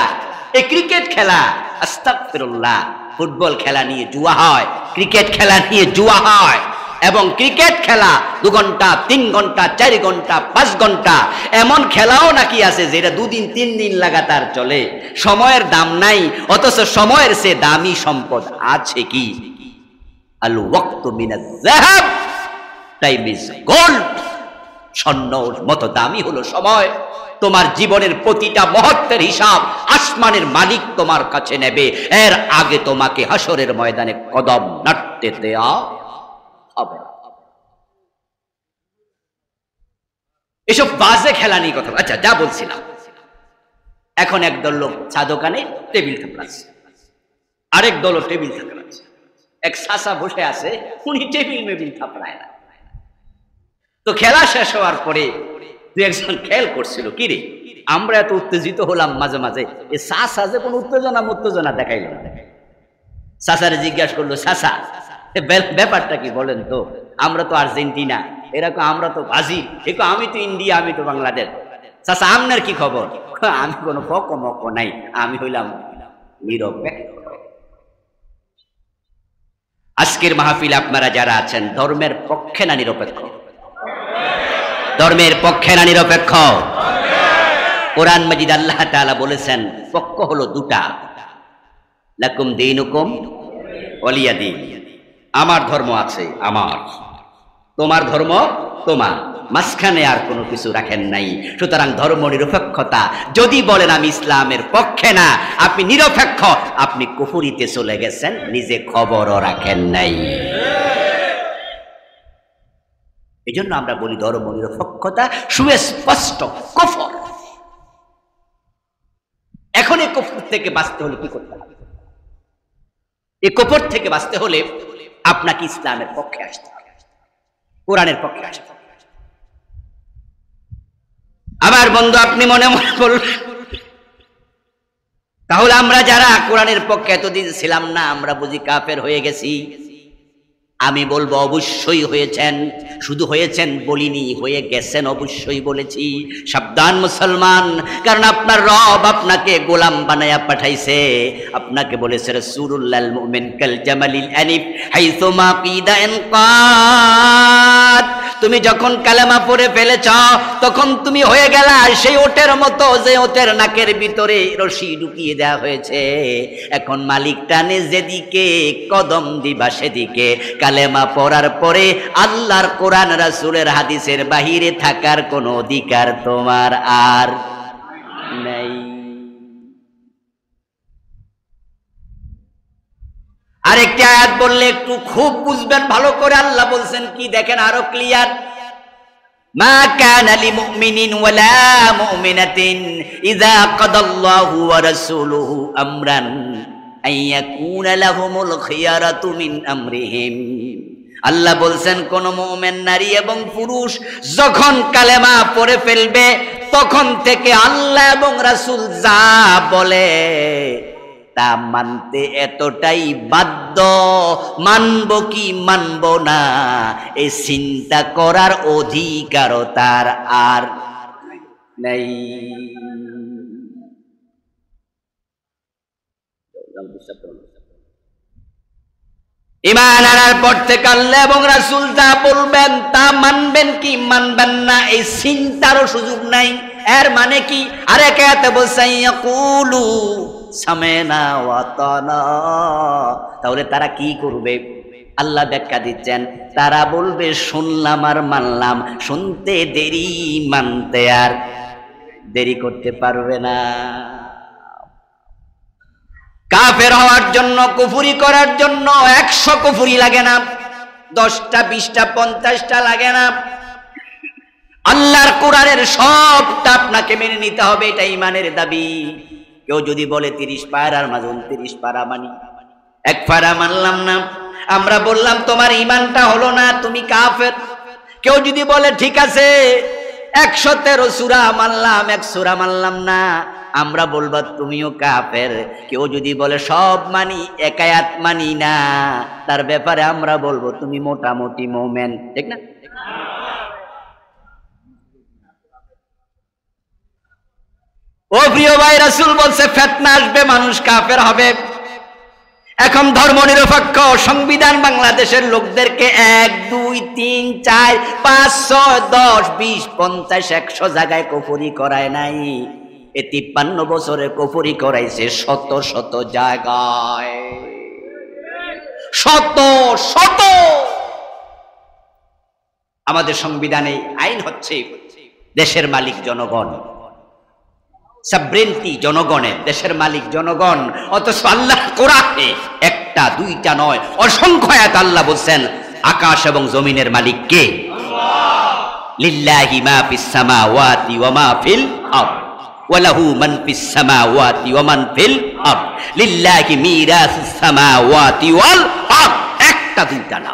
এই ক্রিকেট খেলা, আস্তাগফিরুল্লাহ, ফুটবল খেলা নিয়ে জুয়া হয়, ক্রিকেট খেলা নিয়ে জুয়া হয় এবং ক্রিকেট খেলা 2 ঘন্টা 3 ঘন্টা 4 ঘন্টা 5 ঘন্টা এমন খেলাও নাকি আছে যেটা 2 দিন 3 দিন লাগাতার চলে। সময়ের দাম নাই, অথচ সময়ের চেয়ে দামি সম্পদ আছে কি? আল ওয়াক্তু মিনাজ যাহাব, টাইম ইজ গোল্ড। স্বর্ণর মতো দামি হলো সময়। তোমার জীবনের প্রতিটা মুহূর্তের হিসাব আসমানের মালিক তোমার কাছে নেবে, এর আগে তোমাকে হাসরের ময়দানে কদম নাড়তে দেয়া হবে। এসব বাজে খেলা নিয়ে কথা। আচ্ছা, যা বলছিলাম, এখন একদল লোক চা দোকানে টেবিল থাপড়াচ্ছে, আরেক দল টেবিল থাপড়াচ্ছে। এক চাচা বসে আছে, উনি টেবিল মেবিল থাপড়ায় না। তো খেলা শেষ হওয়ার পরে 2-1 খেয়াল করছিল, কি রে আমরা এত উত্তেজিত হলাম মাঝে মাঝে, এ চাচা যে কোনো উত্তেজনা দেখাইল না। চাচারে জিজ্ঞাসা করলো, চাচা ব্যাপারটা কি বলেন তো? আমরা তো আর্জেন্টিনা, এরকম আমরা তো ব্রাজিল, একটু আমি তো ইন্ডিয়া, আমি তো বাংলাদেশ। চাচা আপনার কি খবর? আমি কোনো পক্ষ নাই, আমি হইলাম নিরপেক্ষ। আজকের মাহফিল আপনারা যারা আছেন ধর্মের পক্ষে না নিরপেক্ষ? ধর্মের পক্ষে না নিরপেক্ষ? কোরআন মাজিদ আল্লাহ তাআলা বলেছেন পক্ষ হলো 2টা, লাকুম দীনুকুম ওয়ালিয়া দীন। আমার ধর্ম আছে আমার, তোমার ধর্ম তোমার, মাঝখানে আর কোনো কিছু রাখেন নাই। সুতরাং ধর্ম নিরপেক্ষতা, যদি বলেন আমি ইসলামের পক্ষে না, আপনি নিরপেক্ষ, আপনি কুফরিতে চলে গেছেন, নিজে খবরও রাখেন নাই। এই জন্য আমরা বলি ধর্ম নিরপেক্ষতা সুস্পষ্ট কুফর। এখন এই কুফর থেকে বাঁচতে হলে কি করতে হবে? এই কুফর থেকে বাঁচতে হলে আপনাকে ইসলামের পক্ষে আসতে হবে, কোরআনের পক্ষে আসতে হবে। আবার বন্ধু আপনি মনে মনে বলবেন, তাহলে আমরা যারা কোরআনের পক্ষে এতদিন ছিলাম না, আমরা বুঝি কাফের হয়ে গেছি? আমি বলবো অবশ্যই হয়েছেন। শুধু হয়েছেন বলিনি, হয়ে গেছেন অবশ্যই বলেছি। সাবধান মুসলমান, কারণ আপনার রব আপনাকে গোলাম বানায়া পাঠাইছে। আপনাকে বলেছে রাসূলুল্লাহ মুমিন কাল জামালিল আনিফ হাইসুমা কিদা ইনকাত। তুমি যখন কালেমা পড়ে ফেলেছ তখন তুমি হয়ে গেলা সেই ওটের মতো, যে ওটের নাকের ভিতরে রশি ঢুকিয়ে দেওয়া হয়েছে। এখন মালিক টানে যেদিকে, কদম দিবা সেদিকে। কালেমা পড়ার পরে আল্লাহর কোরআন রাসূলের হাদিসের বাহিরে থাকার কোনো অধিকার তোমার আর নেই। আরেকটি আয়াত বললে একটু খুব বুঝবেন ভালো করে। আল্লাহ বলছেন কি দেখেন, আরো ক্লিয়ার, মা কানা লিমুমিনিন ওয়ালা মুমিনাতিন ইযা কাদাল্লাহু ওয়া রাসূলুহু আমরান আইয়াকুনা লাহুমুল খিয়ারাতু মিন আমরিহিম। আল্লাহ বলছেন কোন মুমিন নারী এবং পুরুষ যখন কালেমা পড়ে ফেলবে তখন থেকে আল্লাহ এবং রাসূল যা বলে তা মানতে এতটাই বাধ্য, মানব কি মানব না এই চিন্তা করার অধিকারও তার আর নেই। ঈমান আনার পর থেকে আল্লাহ এবং রাসূল যা বলবেন তা মানবেন কি মানবেন না এই চিন্তারও সুযোগ নাই। এর মানে কি? আরেক আয়াতে বলছে ইয়াকুলু সামিনা ওয়া আতানা, তাহলে তারা কি করবে? আল্লাহ ব্যাখ্যা দিচ্ছেন, তারা বলবে শুনলাম আর মানলাম, শুনতে দেরি মানতে আর দেরি করতে পারবে না। কাফের হওয়ার জন্য, কুফরি করার জন্য 100 কুফরি লাগে না, 10টা 20টা 50টা লাগে না। আল্লাহর কোরআনের সবটা আপনাকে মেনে নিতে হবে, এটা ঈমানের দাবি। কেউ যদি বলে 30 পারার মাঝে 29 পারা মানি, 1 পারা মানলাম না, আমরা বললাম তোমার ঈমানটা হলো না, তুমি কাফের। কেউ যদি বলে ঠিক আছে 113 সূরা মানলাম, 1 সূরা মানলাম না, আমরা বলবো তুমিও কাফের। কেউ যদি বলে সব মানি 1 আয়াত মানি না, তার ব্যাপারে আমরা বলবো তুমি মোটামুটি মুমিন, ঠিক না? ও প্রিয় ভাই, রাসূল বলছে ফিতনা আসবে, মানুষ কাফের হবে। এখন ধর্মনিরপেক্ষ সংবিধান বাংলাদেশের লোকদেরকে 1 2 3 4 5 6 10 20 50 100 জায়গায় কুফরি করায় নাই, এ 53 বছরে কুফরি করাইছে শত শত জায়গায়, শত শত। আমাদের সংবিধানে আইন হচ্ছে দেশের মালিক জনগণ, সাবরেনটি জনগণের, দেশের মালিক জনগণ। অথচ আল্লাহ কোরআনে 1টা 2টা নয়, অসংখ্য আয়াত আল্লাহ বলছেন আকাশ এবং জমিনের মালিক কে? আল্লাহ। লিল্লাহি মা ফিস সামাওয়াতি ওয়া মা ফিল আরদ ওয়া লাহু মান ফিস সামাওয়াতি ওয়া মান ফিল আরদ লিল্লাহি মিরাসুস সামাওয়াতি ওয়াল আরদ। 1টা 2টা না।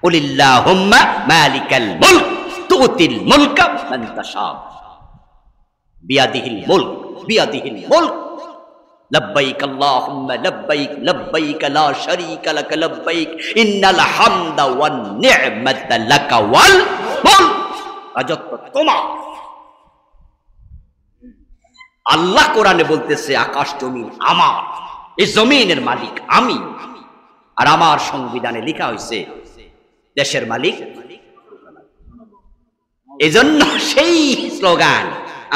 কুলিল্লাহুম্মা মালিকাল মুলক তুতিল মুলকা মান তাশা বিয়াদিহিল মুলক বিয়াদিহিল মুলক লব্বাইক আল্লাহুম্মা লব্বাইক লব্বাইক লা শারীকা লাক লব্বাইক ইন্নাল হামদা ওয়ান নি'মাতা লাকা ওয়াল মুলক। রাজত্ব তোমার। আল্লাহ কোরআনে বলতেছে আকাশ জমিন আমার, এই জমিনের মালিক আমি। আর আমার সংবিধানে লেখা হয়েছে দেশের মালিক। এজন্য সেই স্লোগান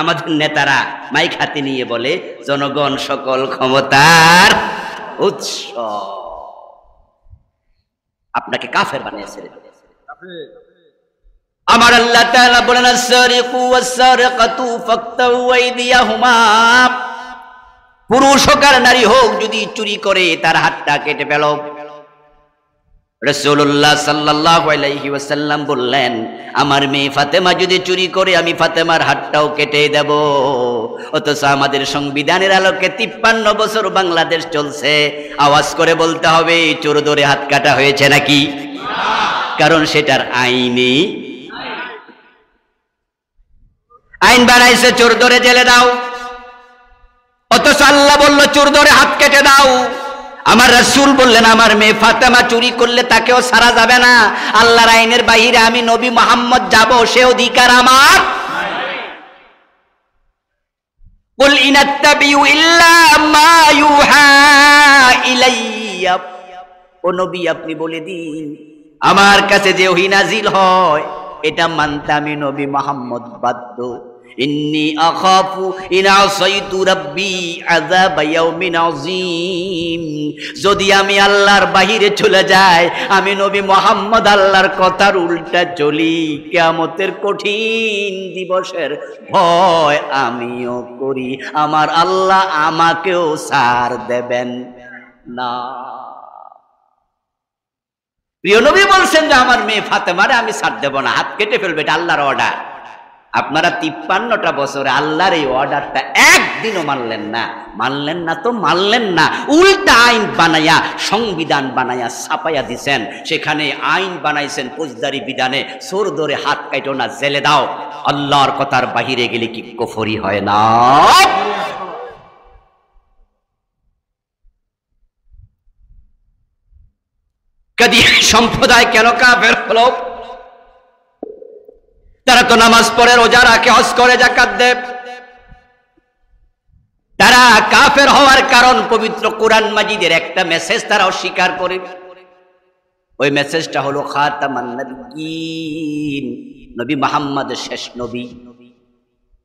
আমাদের নেতারা মাইক হাতে নিয়ে বলে জনগণ সকল ক্ষমতার উৎস। আপনাকে কাফের বানিয়েছে। আমার আল্লাহ তাআলা বলেন আস-সারিকু ওয়াস-সারিকাতু ফাকতাউ আইদিয়াহুমা, পুরুষ হোক আর নারী হোক যদি চুরি করে তার হাতটা কেটে ফেলো। রাসূলুল্লাহ সাল্লাল্লাহু আলাইহি ওয়াসাল্লাম বললেন আমার মেয়ে ফাতেমা যদি চুরি করে আমি ফাতেমার হাতটাও কেটে দেব। অথচ আমাদের সংবিধানের আলোকে 53 বছর বাংলাদেশ চলছে, আওয়াজ করে বলতে হবে চোর ধরে হাত কাটা হয়েছে নাকি? কারণ সেটার আইনই আইন বানাইছে চোর ধরে জেলে দাও। অথচ আল্লাহ বলল চোর ধরে হাত কেটে দাও। আমার রাসূল বললেন আমার মেয়ে ফাতেমা চুরি করলে তাকেও ছাড়া যাবে না। আল্লাহর আইনের বাইরে আমি নবী মুহাম্মদ যাব, সে অধিকার আমার কুল ইনাত্তাবিউ ইল্লা মা ইউহা ইলাইয়া, ও নবী আপনি বলে দিন আমার কাছে যে ওহী নাজিল হয় এটা মানতে আমি নবী মুহাম্মদ বাধ্য। ইন্নী আখাফু ইন আসাইতু রাব্বি আযাব ইয়াউমিন আযীম, যদি আমি আল্লাহর বাহিরে চলে যাই, আমি নবী মুহাম্মদ আল্লাহর কথার উল্টা চলি, কিয়ামতের কঠিন দিবসের ভয় আমিও করি, আমার আল্লাহ আমাকেও ছাড় দেবেন না। প্রিয় নবী বলছেন যে আমার মেয়ে ফাতেমারে আমি ছাড় দেব না, হাত কেটে ফেলবে, এটা আল্লাহর অর্ডার। আপনারা 53টা বছরে আল্লাহর এই অর্ডারটা একদিনও মানলেন না তো মানলেন না, উল্টা আইন বানায়া, সংবিধান বানায়া ছাপাইয়া দিছেন। সেখানে আইন বানাইছেন ফৌজদারি বিধানে, চোর ধরে হাত কাটো না, জেলে দাও। আল্লাহর কথার বাহিরে গেলে কি কুফরি হয় না? কাদিয়ানী সম্প্রদায় কেন কাফের হলো? তারা তো নামাজ পড়ে, রোজা রাখে, হজ করে, যাকাত দেয়। তারা কাফের হওয়ার কারণ পবিত্র কোরআন মাজিদের একটা মেসেজ তারা অস্বীকার করে। ওই মেসেজটা হলো খাতামান নবিয়্যিন, নবী মুহাম্মদ শেষ নবী।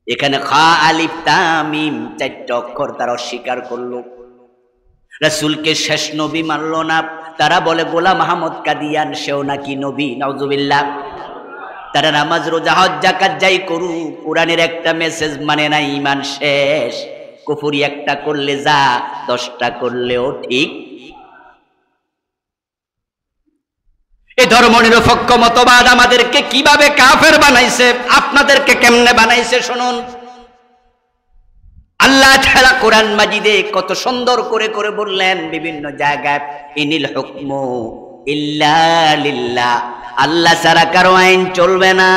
এখানে খা আলিফ তাম মিম 4টা অক্ষর তারা অস্বীকার করলো। রাসূলকে শেষ নবী মানলো না। তারা বলে গোলাম আহমদ কাদিয়ান সেও নাকি নবী, নাউজুবিল্লাহ। তারা নামাজ রোজা হজ যাকাত যাই করুক, কোরআনের একটা মেসেজ মানে না, ঈমান শেষ। কুফরি একটা করলে যা, 10টা করলেও ঠিক। এই ধর্ম নিরপেক্ষ মতবাদ আমাদেরকে কিভাবে কাফের বানাইছে, আপনাদেরকে কেমনে বানাইছে শুনুন। আল্লাহ তাআলা কোরআন মাজিদে কত সুন্দর করে করে বললেন বিভিন্ন জায়গায়, ইনিল হুকমু ইল্লা লিল্লাহ, আল্লাহ ছাড়া কারো আইন চলবে না।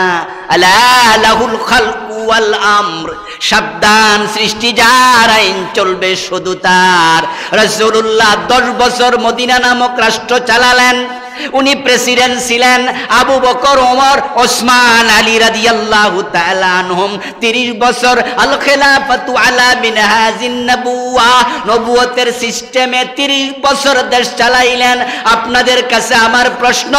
আলা লাহুল খালকু ওয়াল আমর, সাবধান, সৃষ্টি যার, আইন চলবে শুধু তার। রাসূলুল্লাহ 10 বছর মদিনা নামক রাষ্ট্র চালালেন। উনি প্রেসিডেন্ট ছিলেন। আবু বকর, ওমর, ওসমান, আলী রাদিয়াল্লাহু তাআলা আনহুম 30 বছর আল খিলাফাতু আলা মিনহাজিন নবুওয়া, নবুয়তের সিস্টেমে 30 বছর দেশ চালাইলেন। আপনাদের কাছে আমার প্রশ্ন,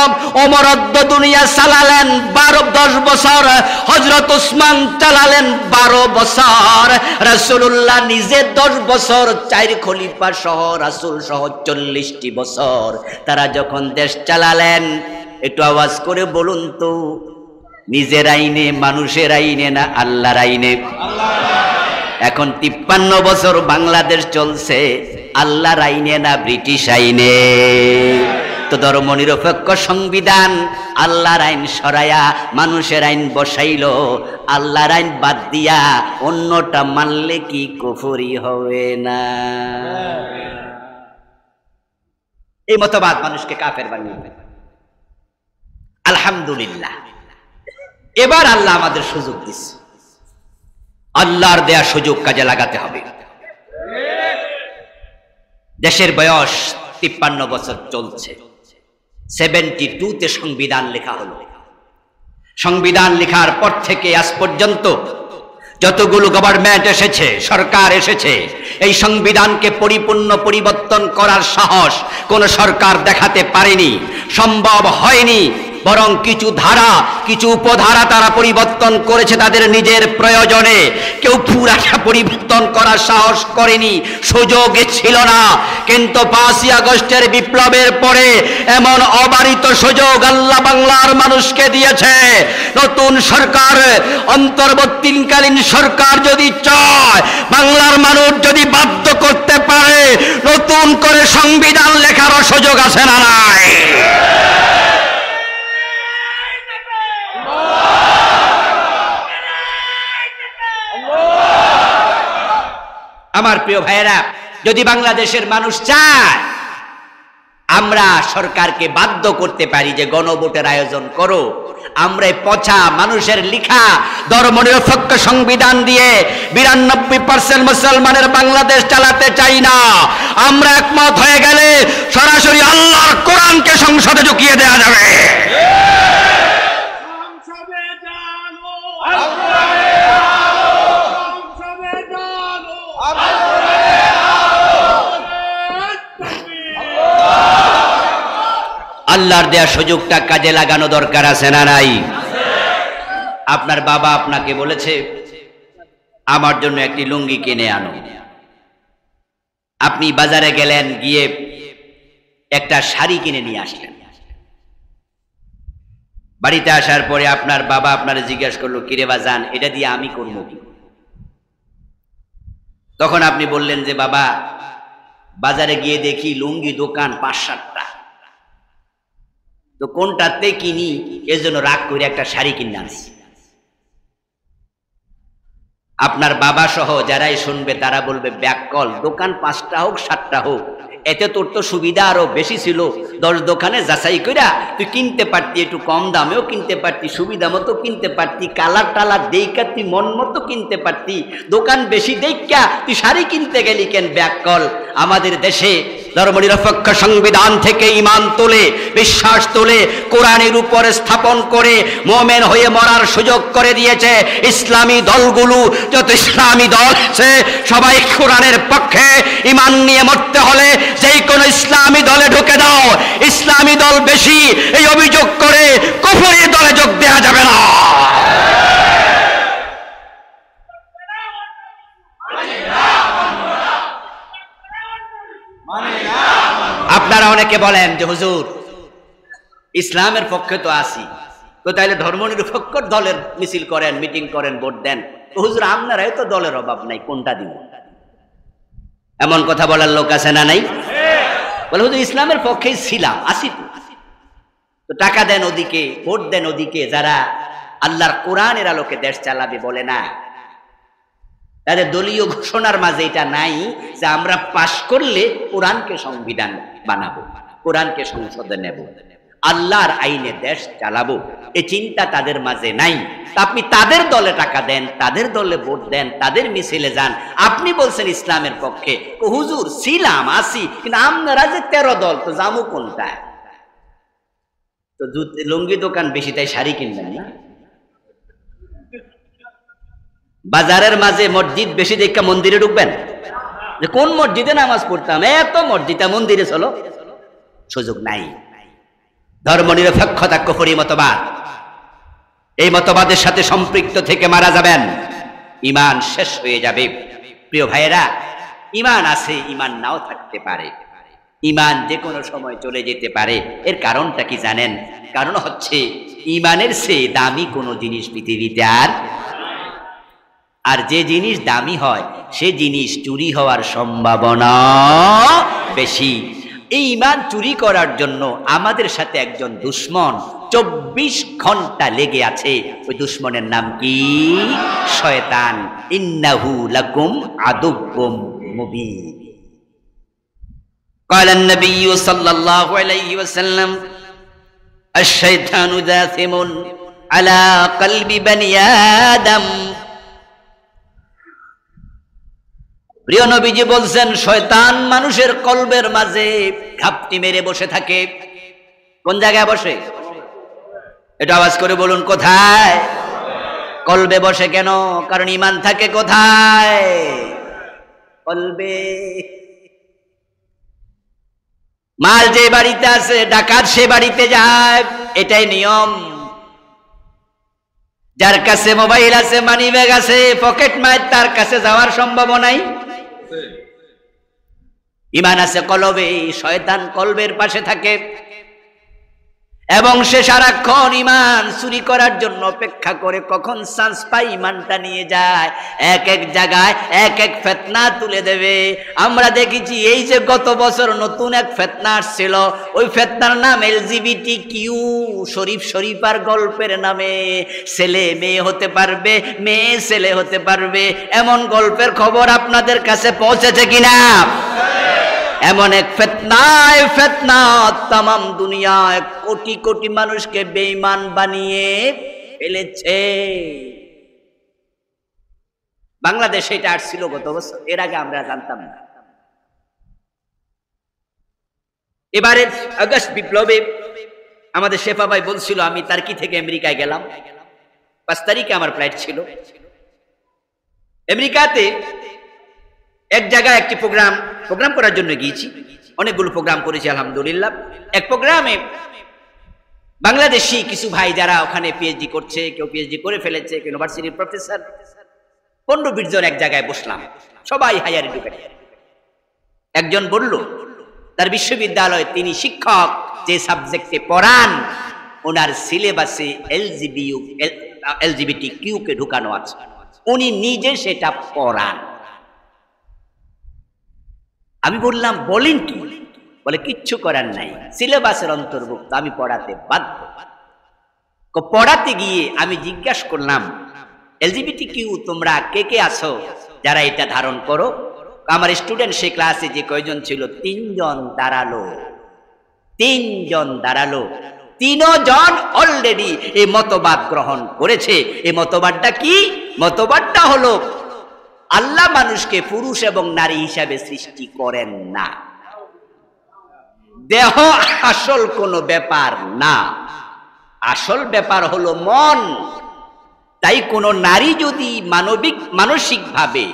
ওমর অর্ধ দুনিয়া চালালেন 10 বছর, হযরত ওসমান চালালেন 12 বছর, রাসূলুল্লাহ নিজে 10 বছর, 4 খলিফা সহ রাসূল সহ 40টি বছর তারা যখন দেশ চালালেন। একটু আওয়াজ করে বলুন তো, নিজের আইনে, মানুষের আইনে না আল্লাহর আইনে? এখন 53 বছর বাংলাদেশ চলছে আল্লাহর আইনে না ব্রিটিশ আইনে? তো ধর্ম নিরপেক্ষ সংবিধান আল্লাহর আইন সরায়া মানুষের আইন বসাইল, আল্লাহর আইন বাদ দিয়া অন্যটা মানলে কি কুফরি হবে না? এই মতবাদ মানুষকে কাফের বানিয়ে দেয়। আলহামদুলিল্লাহ, এবার আল্লাহ আমাদের সুযোগ দিচ্ছে। আল্লাহর দেয়া সুযোগ কাজে লাগাতে হবে। দেশের বয়স 53 বছর চলছে। 72-তে সংবিধান লেখা হলো। সংবিধান লেখার পর থেকে আজ পর্যন্ত যতগুলো গভর্নমেন্ট এসেছে, সরকার এসেছে, এই সংবিধানকে পরিপূর্ণ পরিবর্তন করার সাহস কোন সরকার দেখাতে পারেনি, সম্ভব হয়নি। বরং কিছু ধারা, কিছু উপধারা তারা পরিবর্তন করেছে তাদের নিজের প্রয়োজনে। কেউ পুরাটা পরিবর্তন করার সাহস করেনি, সুযোগ ছিল না। কিন্তু 5ই আগস্টের বিপ্লবের পরে এমন অবারিত সুযোগ আল্লাহ বাংলার মানুষকে দিয়েছে। নতুন সরকার, অন্তর্বর্তীকালীন সরকার যদি চায়, বাংলার মানুষ যদি বাধ্য করতে পারে, নতুন করে সংবিধান লেখারও সুযোগ আছে না নাই? আমার প্রিয় ভাইয়েরা, যদি বাংলাদেশের মানুষ চায়, আমরা সরকারকে বাধ্য করতে পারি যে গণভোটের আয়োজন করো। আমরা পচা মানুষের লিখা ধর্মনিরপেক্ষ সংবিধান দিয়ে 92% মুসলমানের বাংলাদেশ চালাতে চাই না। আমরা একমত হয়ে গেলে সরাসরি আল্লাহর কোরআনকে সংসদে ঢুকিয়ে দেওয়া যাবে। আল্লাহর দেয়া সুযোগটা কাজে লাগানো দরকার আছে না নাই? আপনার বাবা আপনাকে বলেছে আমার জন্য একটি লুঙ্গি কিনে আনো। আপনি বাজারে গেলেন, গিয়ে একটা শাড়ি কিনে নিয়ে আসলেন। বাড়িতে আসার পরে আপনার বাবা আপনারে জিজ্ঞাসা করলো, কিরে বাজান, এটা দিয়ে আমি করবো কি? তখন আপনি বললেন যে বাবা, বাজারে গিয়ে দেখি লুঙ্গি দোকান 5-7টা, তো কোনটাতে কিনি, এজন্য রাগ করে একটা শাড়ি কিনে আনছি। আপনার বাবা সহ যারাই শুনবে তারা বলবে ব্যাককল, দোকান 5টা হোক 7টা হোক, এতে তোর তো সুবিধা আরো বেশি ছিল। 10 দোকানে যাচাই কইরা তুই কিনতে পারতি, একটু কম দামেও কিনতে পারতি, সুবিধা মতো কিনতে পারতি, কালার টালার দেইকা তুই মন মতো কিনতে পারতি। দোকান বেশি দেইকা তুই শাড়ি কিনতে গেলি কেন? ব্যাককল। আমাদের দেশে ধর্মনিরপেক্ষ সংবিধান থেকে ঈমান তোলে, বিশ্বাস তোলে, কোরআনের উপরে স্থাপন করে মুমিন হয়ে মরার সুযোগ করে দিয়েছে। ইসলামী দলগুলো, যত ইসলামী দল আছে সবাই কোরআনের পক্ষে। ঈমান নিয়ে মরতে হলে যেই কোনো ইসলামী দলে ঢুকে দাও, ইসলামী দল বেশি এই অভিযোগ করে কুফরি দলে যোগ দেওয়া যাবে না। আপনারা অনেকে বলেন যে হুজুর ইসলামের পক্ষে তো আসি, তো তাইলে ধর্মনিরপেক্ষ দলের মিছিল করেন, মিটিং করেন, ভোট দেন। তো হুজুর আপনারাই তো দলের অভাব নাই, কোনটা দিব? এমন কথা বলার লোক আছে না নাই? বলে হুজুর ইসলামের পক্ষেই ছিলাম, আসি তো টাকা দেন ওদিকে, ভোট দেন ওদিকে, যারা আল্লাহর কোরআনের আলোকে দেশ চালাবে বলে না। তাদের দলীয় ঘোষণার মাঝে এটা নাই যে আমরা পাশ করলে কোরআনকে সংবিধান বানাবো, কোরআনকে সংসদে নেব, আল্লাহর আইনে দেশ চালাবো, এই চিন্তা তাদের মাঝে নাই। আপনি তাদের দলে টাকা দেন, তাদের দলে ভোট দেন, তাদের মিছিলে যান। আপনি বলছেন ইসলামের পক্ষে, হুজুর ছিলাম, আসি, কিন্তু আপনারা যে 13 দল, তো জামু কোনটা? তো লুঙ্গি দোকান বেশি, তাই শাড়ি কিনবেন না। বাজারের মাঝে মসজিদ বেশি দেখা মন্দিরে ঢুকবেন? যে কোন মসজিদে নামাজ পড়তাম, এত মসজিদে মন্দিরে চলো, সুযোগ নাই। ধর্মনিরপেক্ষতা কুফরি মতবাদ, এই মতবাদের সাথে সম্পৃক্ত থেকে মারা যাবেন, ঈমান শেষ হয়ে যাবে। প্রিয় ভাইয়েরা, ঈমান আছে, ঈমান নাও থাকতে পারে, ঈমান যে কোনো সময় চলে যেতে পারে। এর কারণটা কি জানেন? কারণ হচ্ছে ঈমানের চেয়ে দামি কোনো জিনিস পৃথিবীতে আর যে জিনিস দামি হয় সে জিনিস চুরি হওয়ার সম্ভাবনা বেশি। এই ঈমান চুরি করার জন্য আমাদের সাথে একজন দুশমন 24 ঘন্টা লেগে আছে। ওই দুশমনের নাম কি? শয়তান। ইন্নাহু লাকুম আদুব্বুম মুবিন। قال النبي صلى الله عليه وسلم الشيطان جاثم على قلب بني آدم। প্রিয় নবীজি বলছেন, শয়তান মানুষের কলবের মাঝে ঘাপটি মেরে বসে থাকে। কোন জায়গায় বসে? এটা আওয়াজ করে বলুন, কোথায়? কলবে বসে। কেন? কারণ ঈমান থাকে কোথায়? কলবে। মাল যে বাড়িতে আছে, ডাকাত সে বাড়িতে যায়, এটাই নিয়ম। যার কাছে মোবাইল আছে, মানি ব্যাগ আছে, পকেট মার, তার কাছে যাওয়ার সম্ভাবনাই। ঈমান আছে কলবে, শয়তান কলবের পাশে থাকে এবং সে সারাক্ষণ ঈমান চুরি করার জন্য অপেক্ষা করে, কখন চান্স পাই ঈমানটা নিয়ে যায়। এক এক জায়গায় এক এক ফিতনা তুলে দেবে। আমরা দেখেছি এই যে গত বছর নতুন এক ফিতনা আসছিল, ওই ফিতনার নাম LGBT শরীফ শরীফার গল্পের নামে। ছেলে মেয়ে হতে পারবে, মেয়ে ছেলে হতে পারবে, এমন গল্পের খবর আপনাদের কাছে পৌঁছেছে কিনা? এমন এক ফিতনায় ফিতনা তামাম দুনিয়ায় কোটি কোটি মানুষকে বেঈমান বানিয়ে ফেলেছে। বাংলাদেশে এটা আসছিল গত বছর, এর আগে আমরা জানতাম না। এবারে আগস্ট বিপ্লবে আমাদের শেফা ভাই বলছিল, আমি টার্কি থেকে আমেরিকায় গেলাম, 5 তারিখে আমার ফ্লাইট ছিল। আমেরিকাতে এক জায়গায় একটি প্রোগ্রাম করার জন্য গিয়েছি। অনেকগুলো প্রোগ্রাম করেছি আলহামদুলিল্লাহ। এক প্রোগ্রামে বাংলাদেশি কিছু ভাই যারা ওখানে পিএইচডি করছে, কেউ পিএইচডি করে ফেলেছে, কেউ ইউনিভার্সিটির প্রফেসর, 15-20 জন এক জায়গায় বসলাম, সবাই হায়ার এডুকেটেড। একজন বলল তার বিশ্ববিদ্যালয়ে তিনি শিক্ষক, যে সাবজেক্টে পড়ান ওনার সিলেবাসে LGBTQ কে ঢুকানো আছে, উনি নিজে সেটা পড়ান। আমি বললাম, বলেন কি? বলে কিচ্ছু করার নাই, সিলেবাসের অন্তর্ভুক্ত, আমি পড়াতে বাধ্য। পড়াতে গিয়ে আমি জিজ্ঞাসা করলাম, এলজিবিটি কিউ তোমরা কে কে আছো যারা এটা ধারণ করো? আমার স্টুডেন্ট সে ক্লাসে যে কয়জন ছিল, 3 জন দাঁড়ালো। 3 জন দাঁড়ালো, 3 জন অলরেডি এই মতবাদ গ্রহণ করেছে। এই মতবাদটা কি? মতবাদটা হলো আল্লাহ মানুষকে পুরুষ এবং নারী হিসাবে সৃষ্টি করেন না। দেহ আসল কোনো ব্যাপার না, আসল ব্যাপার হলো মন। তাই কোনো নারী যদি মানসিকভাবে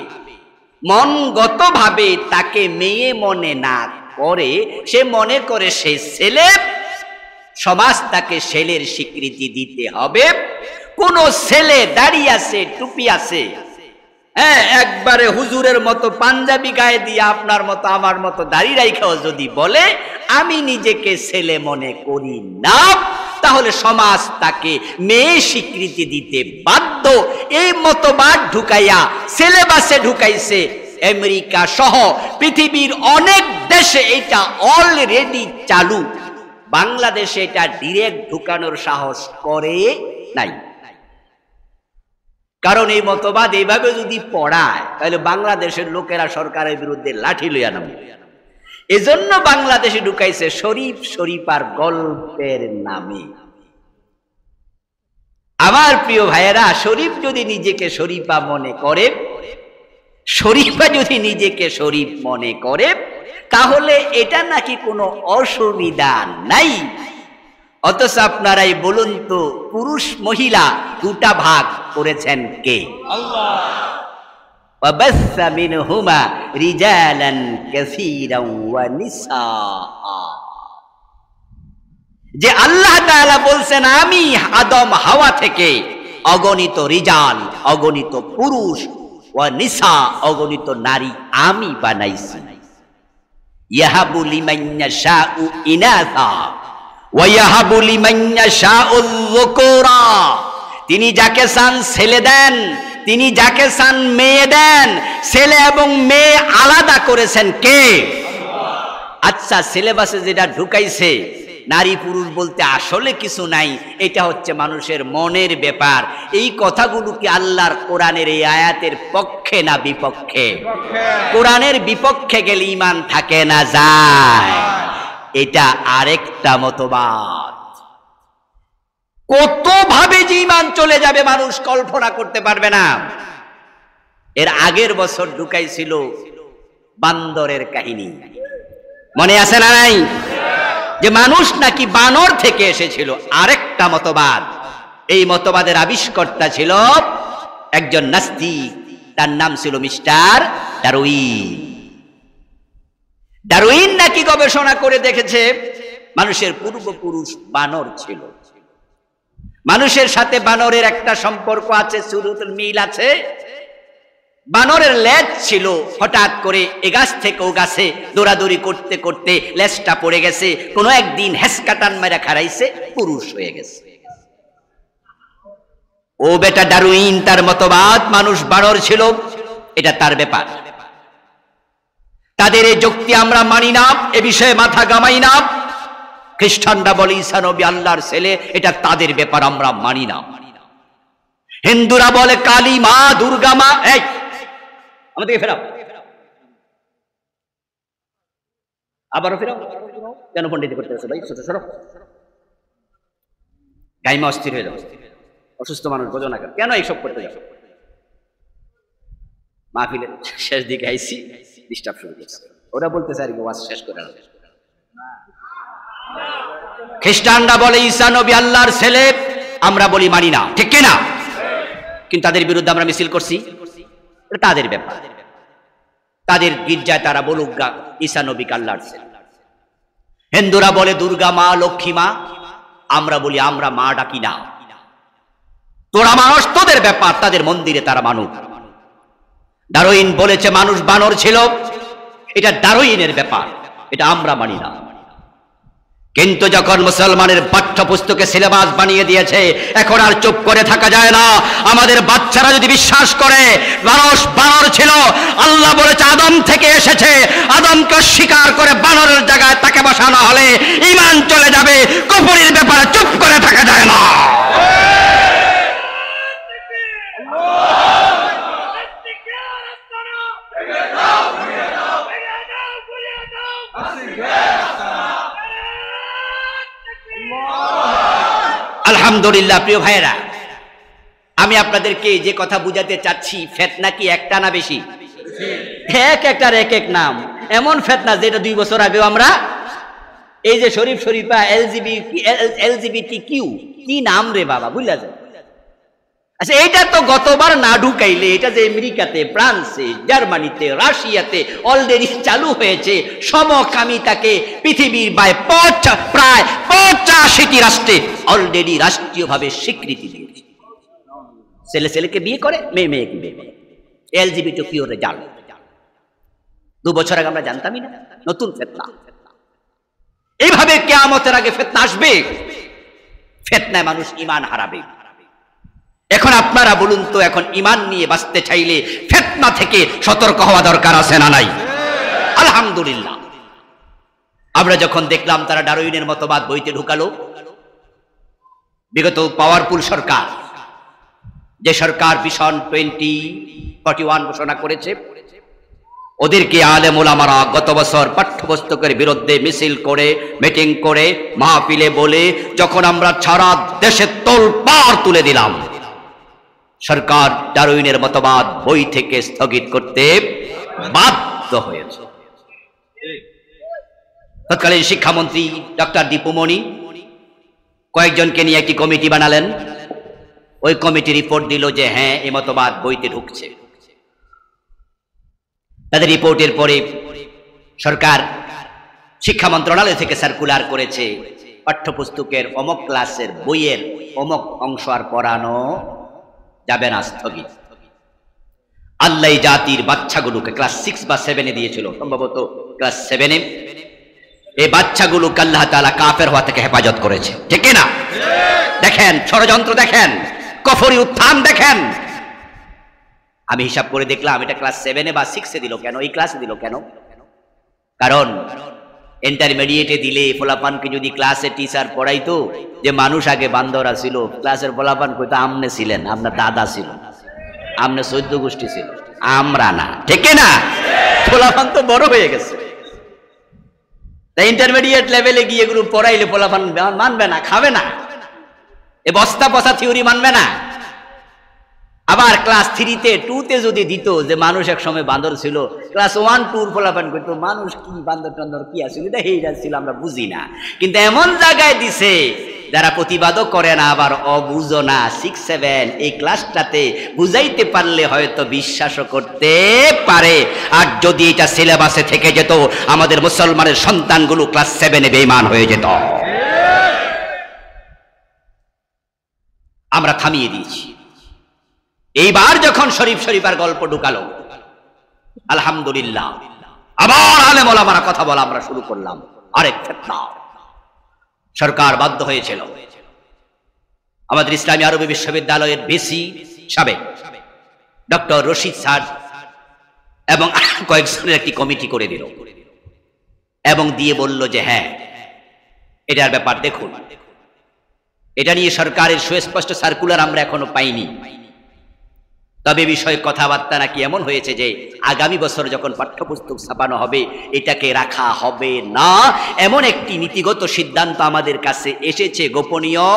মনগতভাবে তাকে মেয়ে মনে না করে, সে মনে করে সে ছেলে, সমাজ তাকে ছেলের স্বীকৃতি দিতে হবে। কোন ছেলে দাড়ি আছে, টুপি আছে, হ্যাঁ, একবারে হুজুরের মতো পাঞ্জাবি গায়ে দিয়ে আপনার মতো আমার মতো দাড়ি রাইখাও যদি বলে আমি নিজেকে ছেলে মনে করি না, তাহলে সমাজ তাকে মেয়ে স্বীকৃতি দিতে বাধ্য। এই মতবাদ ঢুকাইয়া সিলেবাসে ঢুকাইছে আমেরিকা সহ পৃথিবীর অনেক দেশে। এটা অলরেডি চালু। বাংলাদেশে এটা ডিরেক্ট ঢুকানোর সাহস করে নাই, কারণ এই মতবাদ এইভাবে যদি পড়ায় তাহলে বাংলাদেশের লোকেরা সরকারের বিরুদ্ধে লাঠি লইয়া নামে। এজন্য বাংলাদেশে ঢুকাইছে শরীফ শরীফার গল্পের নামে। আমার প্রিয় ভাইয়েরা, শরীফ যদি নিজেকে শরীফা মনে করে, শরীফা যদি নিজেকে শরীফ মনে করে, তাহলে এটা নাকি কোনো অসুবিধা নাই। অথচ আপনারাই বলুন তো, পুরুষ মহিলা দুটা ভাগ করেছেন কে? আল্লাহ। ওয়াবাসসা মিনহুমা রিজালান কাসীরান ওয়া নিসা। যে আল্লাহ তাআলা বলছেন আমি আদম হাওয়া থেকে অগণিত রিজাল, অগণিত পুরুষ, ওয়া নিসা, অগণিত নারী আমি বানাইছি। ইয়াহাবু লিমান ইয়াশাউ ইনাসা ওয়া ইয়াহাবু লিমান ইয়াশাউ যুকুরা। তিনি যাকে চান ছেলে দেন, তিনি যাকে চান মেয়ে দেন। ছেলে এবং মেয়ে আলাদা করেছেন কে? আল্লাহ। আচ্ছা, সিলেবাসে যেটা ঢুকাইছে নারী পুরুষ বলতে আসলে কিছু নাই, এটা হচ্ছে মানুষের মনের ব্যাপার। এই কথাগুলো কি আল্লাহর কোরআনের এই আয়াতের পক্ষে না বিপক্ষে? কোরআনের বিপক্ষে গেলে ঈমান থাকে না যায়। এটা আরেকটা মতবাদ। কত ভাবে যে ঈমান চলে যাবে মানুষ কল্পনা করতে পারবে না। এর আগের বছর ঢুকাইছিল বান্দরের কাহিনী, মনে আছে না নাই? যে মানুষ নাকি বানর থেকে এসেছিল। আরেকটা মতবাদ, এই মতবাদের আবিষ্কর্তা ছিল একজন নাস্তিক, তার নাম ছিল মিস্টার ডারউইন। ডারউইন নাকি গবেষণা করে দেখেছে মানুষের পূর্বপুরুষ বানর ছিল। মানুষের সাথে বানরের একটা সম্পর্ক আছে, শুরুতে মিল আছে। বানরের লেজ ছিল, হঠাৎ করে এ গাছ থেকে ও গাছে দৌড়াদৌড়ি করতে করতে লেজটা পড়ে গেছে। কোনো একদিন হেসকা টান মেরা খারাইছে, পুরুষ হয়ে গেছে। ও বেটা ডারউইন, তার মতবাদ মানুষ বানর ছিল, এটা তার ব্যাপার। তাদের এই যুক্তি আমরা মানি না, এ বিষয়ে মাথা গামাই না। খ্রিস্টানরা বলে ঈসা নবী আল্লাহর ছেলে, এটা তাদের ব্যাপার, আমরা মানি না। হিন্দুরা বলে কালী মা, দুর্গা মা। এই আমাদেরকে ফেরাও, আবারও ফেরাও। কেন পণ্ডিত করতে আছে ভাই? সরো, গাইমা অস্থির হয়ে যাও। অসুস্থ মানুষ বোঝো না কেন এইসব করতে যাও? মাহফিলের শেষ দিকে আইসি, ডিস্টার্ব শুরু করছে। ওরা বলতেছে আর কি ওয়াজ শেষ করে না। খ্রিস্টানরা বলে ঈসা নবী আল্লাহর ছেলে, আমরা বলি মানি না, ঠিক কিনা? কিন্তু তাদের বিরুদ্ধে আমরা মিছিল করছি, তাদের ব্যাপার। তাদের গির্জায় তারা বলুক গা ঈসা নবী আল্লাহর ছেলে। হিন্দুরা বলে দুর্গা মা, লক্ষ্মী মা, আমরা বলি আমরা মা ডাকি না। তোরা মানুষ, তোদের ব্যাপার, তাদের মন্দিরে তারা মানুষ। ডারউইন বলেছে মানুষ বানর ছিল, এটা ডারউইনের ব্যাপার, এটা আমরা মানি না। কিন্তু যখন মুসলমানের পাঠ্যপুস্তকে সিলেবাস বানিয়ে দিয়েছে, এখন আর চুপ করে থাকা যায় না। আমাদের বাচ্চারা যদি বিশ্বাস করে মানুষ বানর ছিল, আল্লাহ বলেছে আদম থেকে এসেছে, আদমকে স্বীকার করে বানরের জায়গায় তাকে বসানো হলে ঈমান চলে যাবে। কুফরির ব্যাপারে চুপ করে থাকা যায় না। আলহামদুলিল্লাহ। প্রিয় ভাইয়েরা, আমি আপনাদেরকে যে কথা বুঝাতে চাচ্ছি, ফিতনা কি একটা না বেশি? এক একটার এক এক নাম। এমন ফিতনা যেটা 2 বছর আগেও আমরা এই যে শরীফ শরীফা এলজিবিটি কিউ কি নাম রে বাবা, বুঝলা যায়। আচ্ছা, এটা তো গতবার না ঢুকাইলে, এটা যে আমেরিকাতে, ফ্রান্সে, জার্মানিতে, রাশিয়াতে অলরেডি চালু হয়েছে, সমকামিতাকে পৃথিবীর প্রায় 85টি রাষ্ট্রে অলরেডি রাষ্ট্রীয়ভাবে স্বীকৃতি দিয়েছে। ছেলে ছেলেকে বিয়ে করে, মেয়ে মেয়েকে বিয়ে করে, এলজিবিটি কিউ রে জাল। 2 বছর আগে আমরা জানতামই না। নতুন ফিতনা। এইভাবে কিয়ামতের আগে ফিতনা আসবে, ফিতনায় মানুষ ঈমান হারাবে। এখন আপনারা বলুন তো, এখন ঈমান নিয়ে বাঁচতে চাইলে ফিতনা থেকে সতর্ক হওয়া দরকার আছে না নাই? আলহামদুলিল্লাহ। আমরা যখন দেখলাম তারা ডারউইনের মতবাদ বইতে ঢুকালো, বিগত পাওয়ারফুল সরকার, যে সরকার ভিশন 2041 ঘোষণা করেছে, ওদেরকে আলেম ওলামারা গত বছর পাঠ্যপুস্তকের বিরুদ্ধে মিছিল করে, মিটিং করে, মাহফিলে বলে যখন আমরা সারা দেশে তোলপাড় তুলে দিলাম, সরকার ডারউইনের মতবাদ বই থেকে স্থগিত করতে বাধ্য হয়েছে। তৎকালীন শিক্ষামন্ত্রী ডক্টর দীপু মনি কয়েকজনকে নিয়ে একটি কমিটি বানালেন। ওই কমিটি রিপোর্ট দিল যে হ্যাঁ, এই মতবাদ বইতে ঢুকছে। তাদের রিপোর্টের পরে সরকার শিক্ষা মন্ত্রণালয় থেকে সার্কুলার করেছে, পাঠ্যপুস্তকের অমুক ক্লাসের বইয়ের অমুক অংশ আর পড়ানো যাবে না, স্থগিত। আল্লাহ জাতির বাচ্চাগুলোকে ক্লাস 6 বা 7-এ দিয়েছিল, সম্ভবত ক্লাস 7-এ, এই বাচ্চাগুলোকে আল্লাহ তাআলা কাফের হওয়া থেকে হেফাজত করেছে। ঠিক না? দেখেন ষড়যন্ত্র, দেখেন কুফরি উত্থান, দেখেন। আমি হিসাব করে দেখলাম, এটা ক্লাস 7-এ বা 6-এ দিল কেন, এই ক্লাসে দিল কেন? কারণ ইন্টারমিডিয়েটে দিলে পোলাপানকে যদি ক্লাসে টিচার পড়াইতো, যে মানুষ আগে বান্দরা ছিল, ক্লাসের পোলাপান কইতো আমনে ছিলেন, আপনার দাদা ছিল, আমনে 14 গোষ্ঠী ছিল, আমরা না। ঠিক না? পোলাপান তো বড় হয়ে গেছে। তাই ইন্টারমিডিয়েট লেভেলে গিয়ে এগুলো পড়াইলে পোলাপান মানবে না, খাবে না, এ বস্তা পচা থিওরি মানবে না। আবার ক্লাস 3-তে 2-তে যদি দিত যে মানুষ এক সময় বান্দর ছিল, ক্লাস 1-2 ফলাফল করতো, মানুষ কি বান্দর টান্দর কি আসলে এটা হেইরা ছিল, আমরা বুঝি না। কিন্তু এমন জায়গায় দিছে যারা প্রতিবাদও করে না, আবার অবুঝো না। 6-7 এই ক্লাসটাতে বুঝাইতে পারলে হয়তো বিশ্বাসও করতে পারে। আর যদি এটা সিলেবাসে থেকে যেত, আমাদের মুসলমানের সন্তানগুলো ক্লাস 7-এ বেঈমান হয়ে যেত। আমরা থামিয়ে দিয়েছি। এইবার যখন শরীফ শরীফার গল্প ঢুকালো, আলহামদুলিল্লাহ, আবার আলেম ওলামারা কথা বলা আমরা শুরু করলাম। আরেক ফিতনা। সরকার বাধ্য হয়েছিল আমাদের ইসলামী আরবি বিশ্ববিদ্যালয়ের ভিসি সাবেক ডক্টর রশিদ স্যার এবং কয়েকজনের একটি কমিটি করে দিল এবং দিয়ে বলল যে হ্যাঁ, এটার ব্যাপার দেখুন। এটা নিয়ে সরকারের সুস্পষ্ট সার্কুলার আমরা এখনো পাইনি, তবে বিষয়ে কথাবার্তা নাকি এমন হয়েছে যে আগামী বছর যখন পাঠ্যপুস্তক ছাপানো হবে, এটাকে রাখা হবে না, এমন একটি নীতিগত সিদ্ধান্ত আমাদের কাছে এসেছে, গোপনীয়,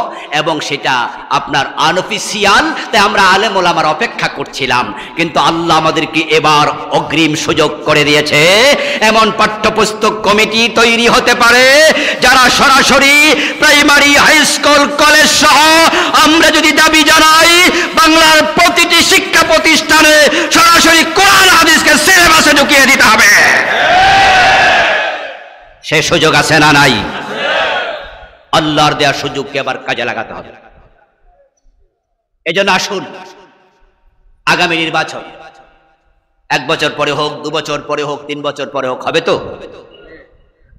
এবং সেটা আপনার আনঅফিসিয়াল। তাই আমরা আলেম ওলামার অপেক্ষা করছিলাম, কিন্তু আল্লাহ আমাদেরকে এবার অগ্রিম সুযোগ করে দিয়েছে। এমন পাঠ্যপুস্তক কমিটি তৈরি হতে পারে যারা সরাসরি প্রাইমারি, হাই স্কুল, কলেজ সহ আমরা যদি দাবি জানাই, বাংলার প্রতিটি শিক্ষা প্রতিষ্ঠানে সরাসরি কোরআন হাদিসকে সিলেবাসে ঢুকিয়ে দিতে হবে। সে সুযোগ আছে না নাই? আল্লাহর দেওয়া সুযোগকে আবার কাজে লাগাতে হবে। এজন্য আসুন, আগামী নির্বাচন 1 বছর পরে হোক, 2 বছর পরে হোক, 3 বছর পরে হোক, হবে তো?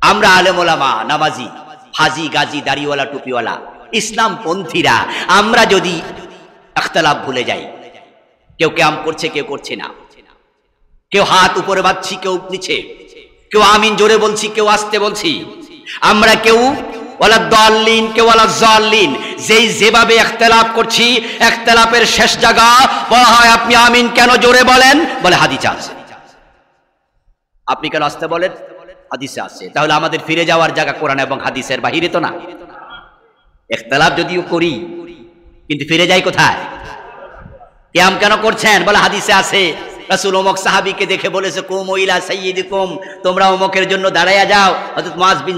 আমরা আলেম ওলামা, নামাজি, হাজি, গাজী, দাড়িওয়ালা, টুপিওয়ালা, ইসলাম পন্থীরা আমরা যদি ইখতিলাফ ভুলে যাই, কেউ ক্যাম্প করছে, কেউ করছে না, কেউ হাত উপরে বাঁধছি, কেউ নিচে, কেউ আমিন জোরে বলছি, কেউ আস্তে বলছি, আমরা কেউ ওয়ালা দাল্লিন, কেউ ওয়ালা জাল্লিন, যেই যেভাবে ইখতিলাফ করছি, ইখতিলাফের শেষ জায়গা বলা হয় আপনি আমিন কেন জোরে বলেন? বলে হাদিস আছে। আপনি কেন আস্তে বলেন? হাদিসে আছে। তাহলে আমাদের ফিরে যাওয়ার জায়গা কোরআন এবং হাদিসের বাহিরে তো না। ইখতিলাফ যদিও করি, কিন্তু ফিরে যাই কোথায়? কিয়াম কেন করছেন? বলে হাদিসে আছে রাসূল অমুক সাহাবীকে দেখে বলেছে কুমু ইলা সাইয়্যিদিকুম, তোমরা অমুকের জন্য দাঁড়ায়া যাও। হযরত মুআজ বিন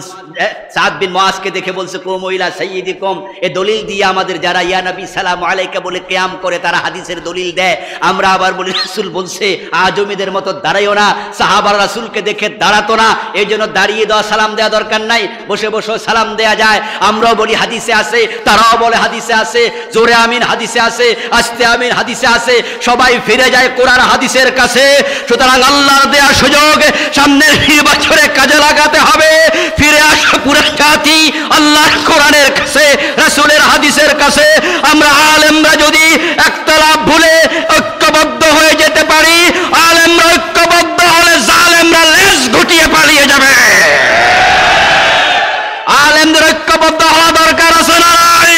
সাদ বিন মুআজকে দেখে বলছে কুমু ইলা সাইয়্যিদিকুম। এই দলিল দিয়ে আমাদের যারা ইয়া নবী সালামু আলাইকা বলে কিয়াম করে তারা হাদিসের দলিল দেয়। আমরা আবার বলি রাসূল বলছে আজমিদের মতো দাঁড়াইও না। সাহাবারা রাসূলকে দেখে দাঁড়াতো না, এইজন্য দাঁড়িয়ে দেওয়া সালাম দেওয়া দরকার নাই, বসে বসে সালাম দেয়া যায়। আমরাও বলি হাদিসে আছে, তারাও বলে হাদিসে আছে, জোরে আমিন হাদিসে আছে, আস্তে আমিন হাদিসে আছে। সবাই ফিরে যায় কোরআন হাদিসের কাছে। সুতরাং আল্লাহর দেয়া সুযোগ সামনের নির্বাচনে কাজে লাগাতে হবে। ফিরে আসো পুরো জাতি আল্লাহর কোরআনের কাছে, রাসূলের হাদিসের কাছে। আমরা আলেমরা যদি ইখতিলাফ ভুলে ঐক্যবদ্ধ হয়ে যেতে পারি, আলেমরা ঐক্যবদ্ধ হলে জালেমরা লেজ গুটিয়ে পালিয়ে যাবে। আলেমদের ঐক্যবদ্ধ হওয়া দরকার আছে না নাই?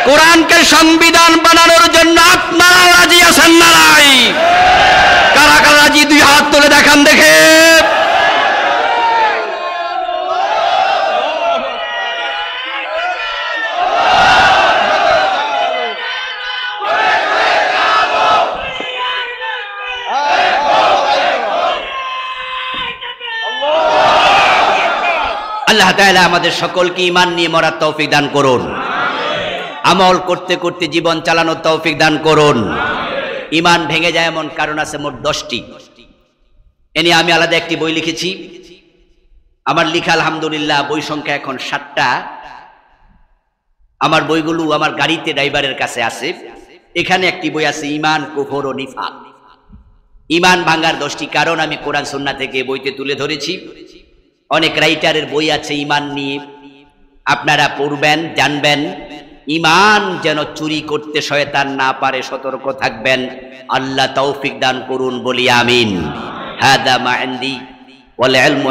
কোরআনকে সংবিধান বানানোর জন্য আপনারা রাজি আছেন না নাই? কারা কারা রাজি? দুই হাত তুলে দেখান দেখে। আল্লাহ তাআলা আমাদের সকলকে ঈমান নিয়ে মরার তৌফিক দান করুন, আমল করতে করতে জীবন চালানোর তৌফিক দান করুন। ঈমান ভেঙে যায় এমন কারণ আছে মোট 10টি। এ নিয়ে আমি আলাদা একটি বই লিখেছি। আমার লেখা আলহামদুলিল্লাহ বই সংখ্যা এখন 7টা। আমার বইগুলো আমার গাড়িতে ড্রাইভারের কাছে আছে। এখানে একটি বই আছে ঈমান, কুফর ও নিফাক। ঈমান ভাঙার 10টি কারণ আমি কোরআন সুন্নাহ থেকে বইতে তুলে ধরেছি। অনেক রাইটারের বই আছে ঈমান নিয়ে, আপনারা পড়বেন, জানবেন। ঈমান যেন চুরি করতে শয়তান না পারে, সতর্ক থাকবেন। আল্লাহ তৌফিক দান করুন, বলি আমিন। হাদা মা ইনদি ওয়াল ইলমু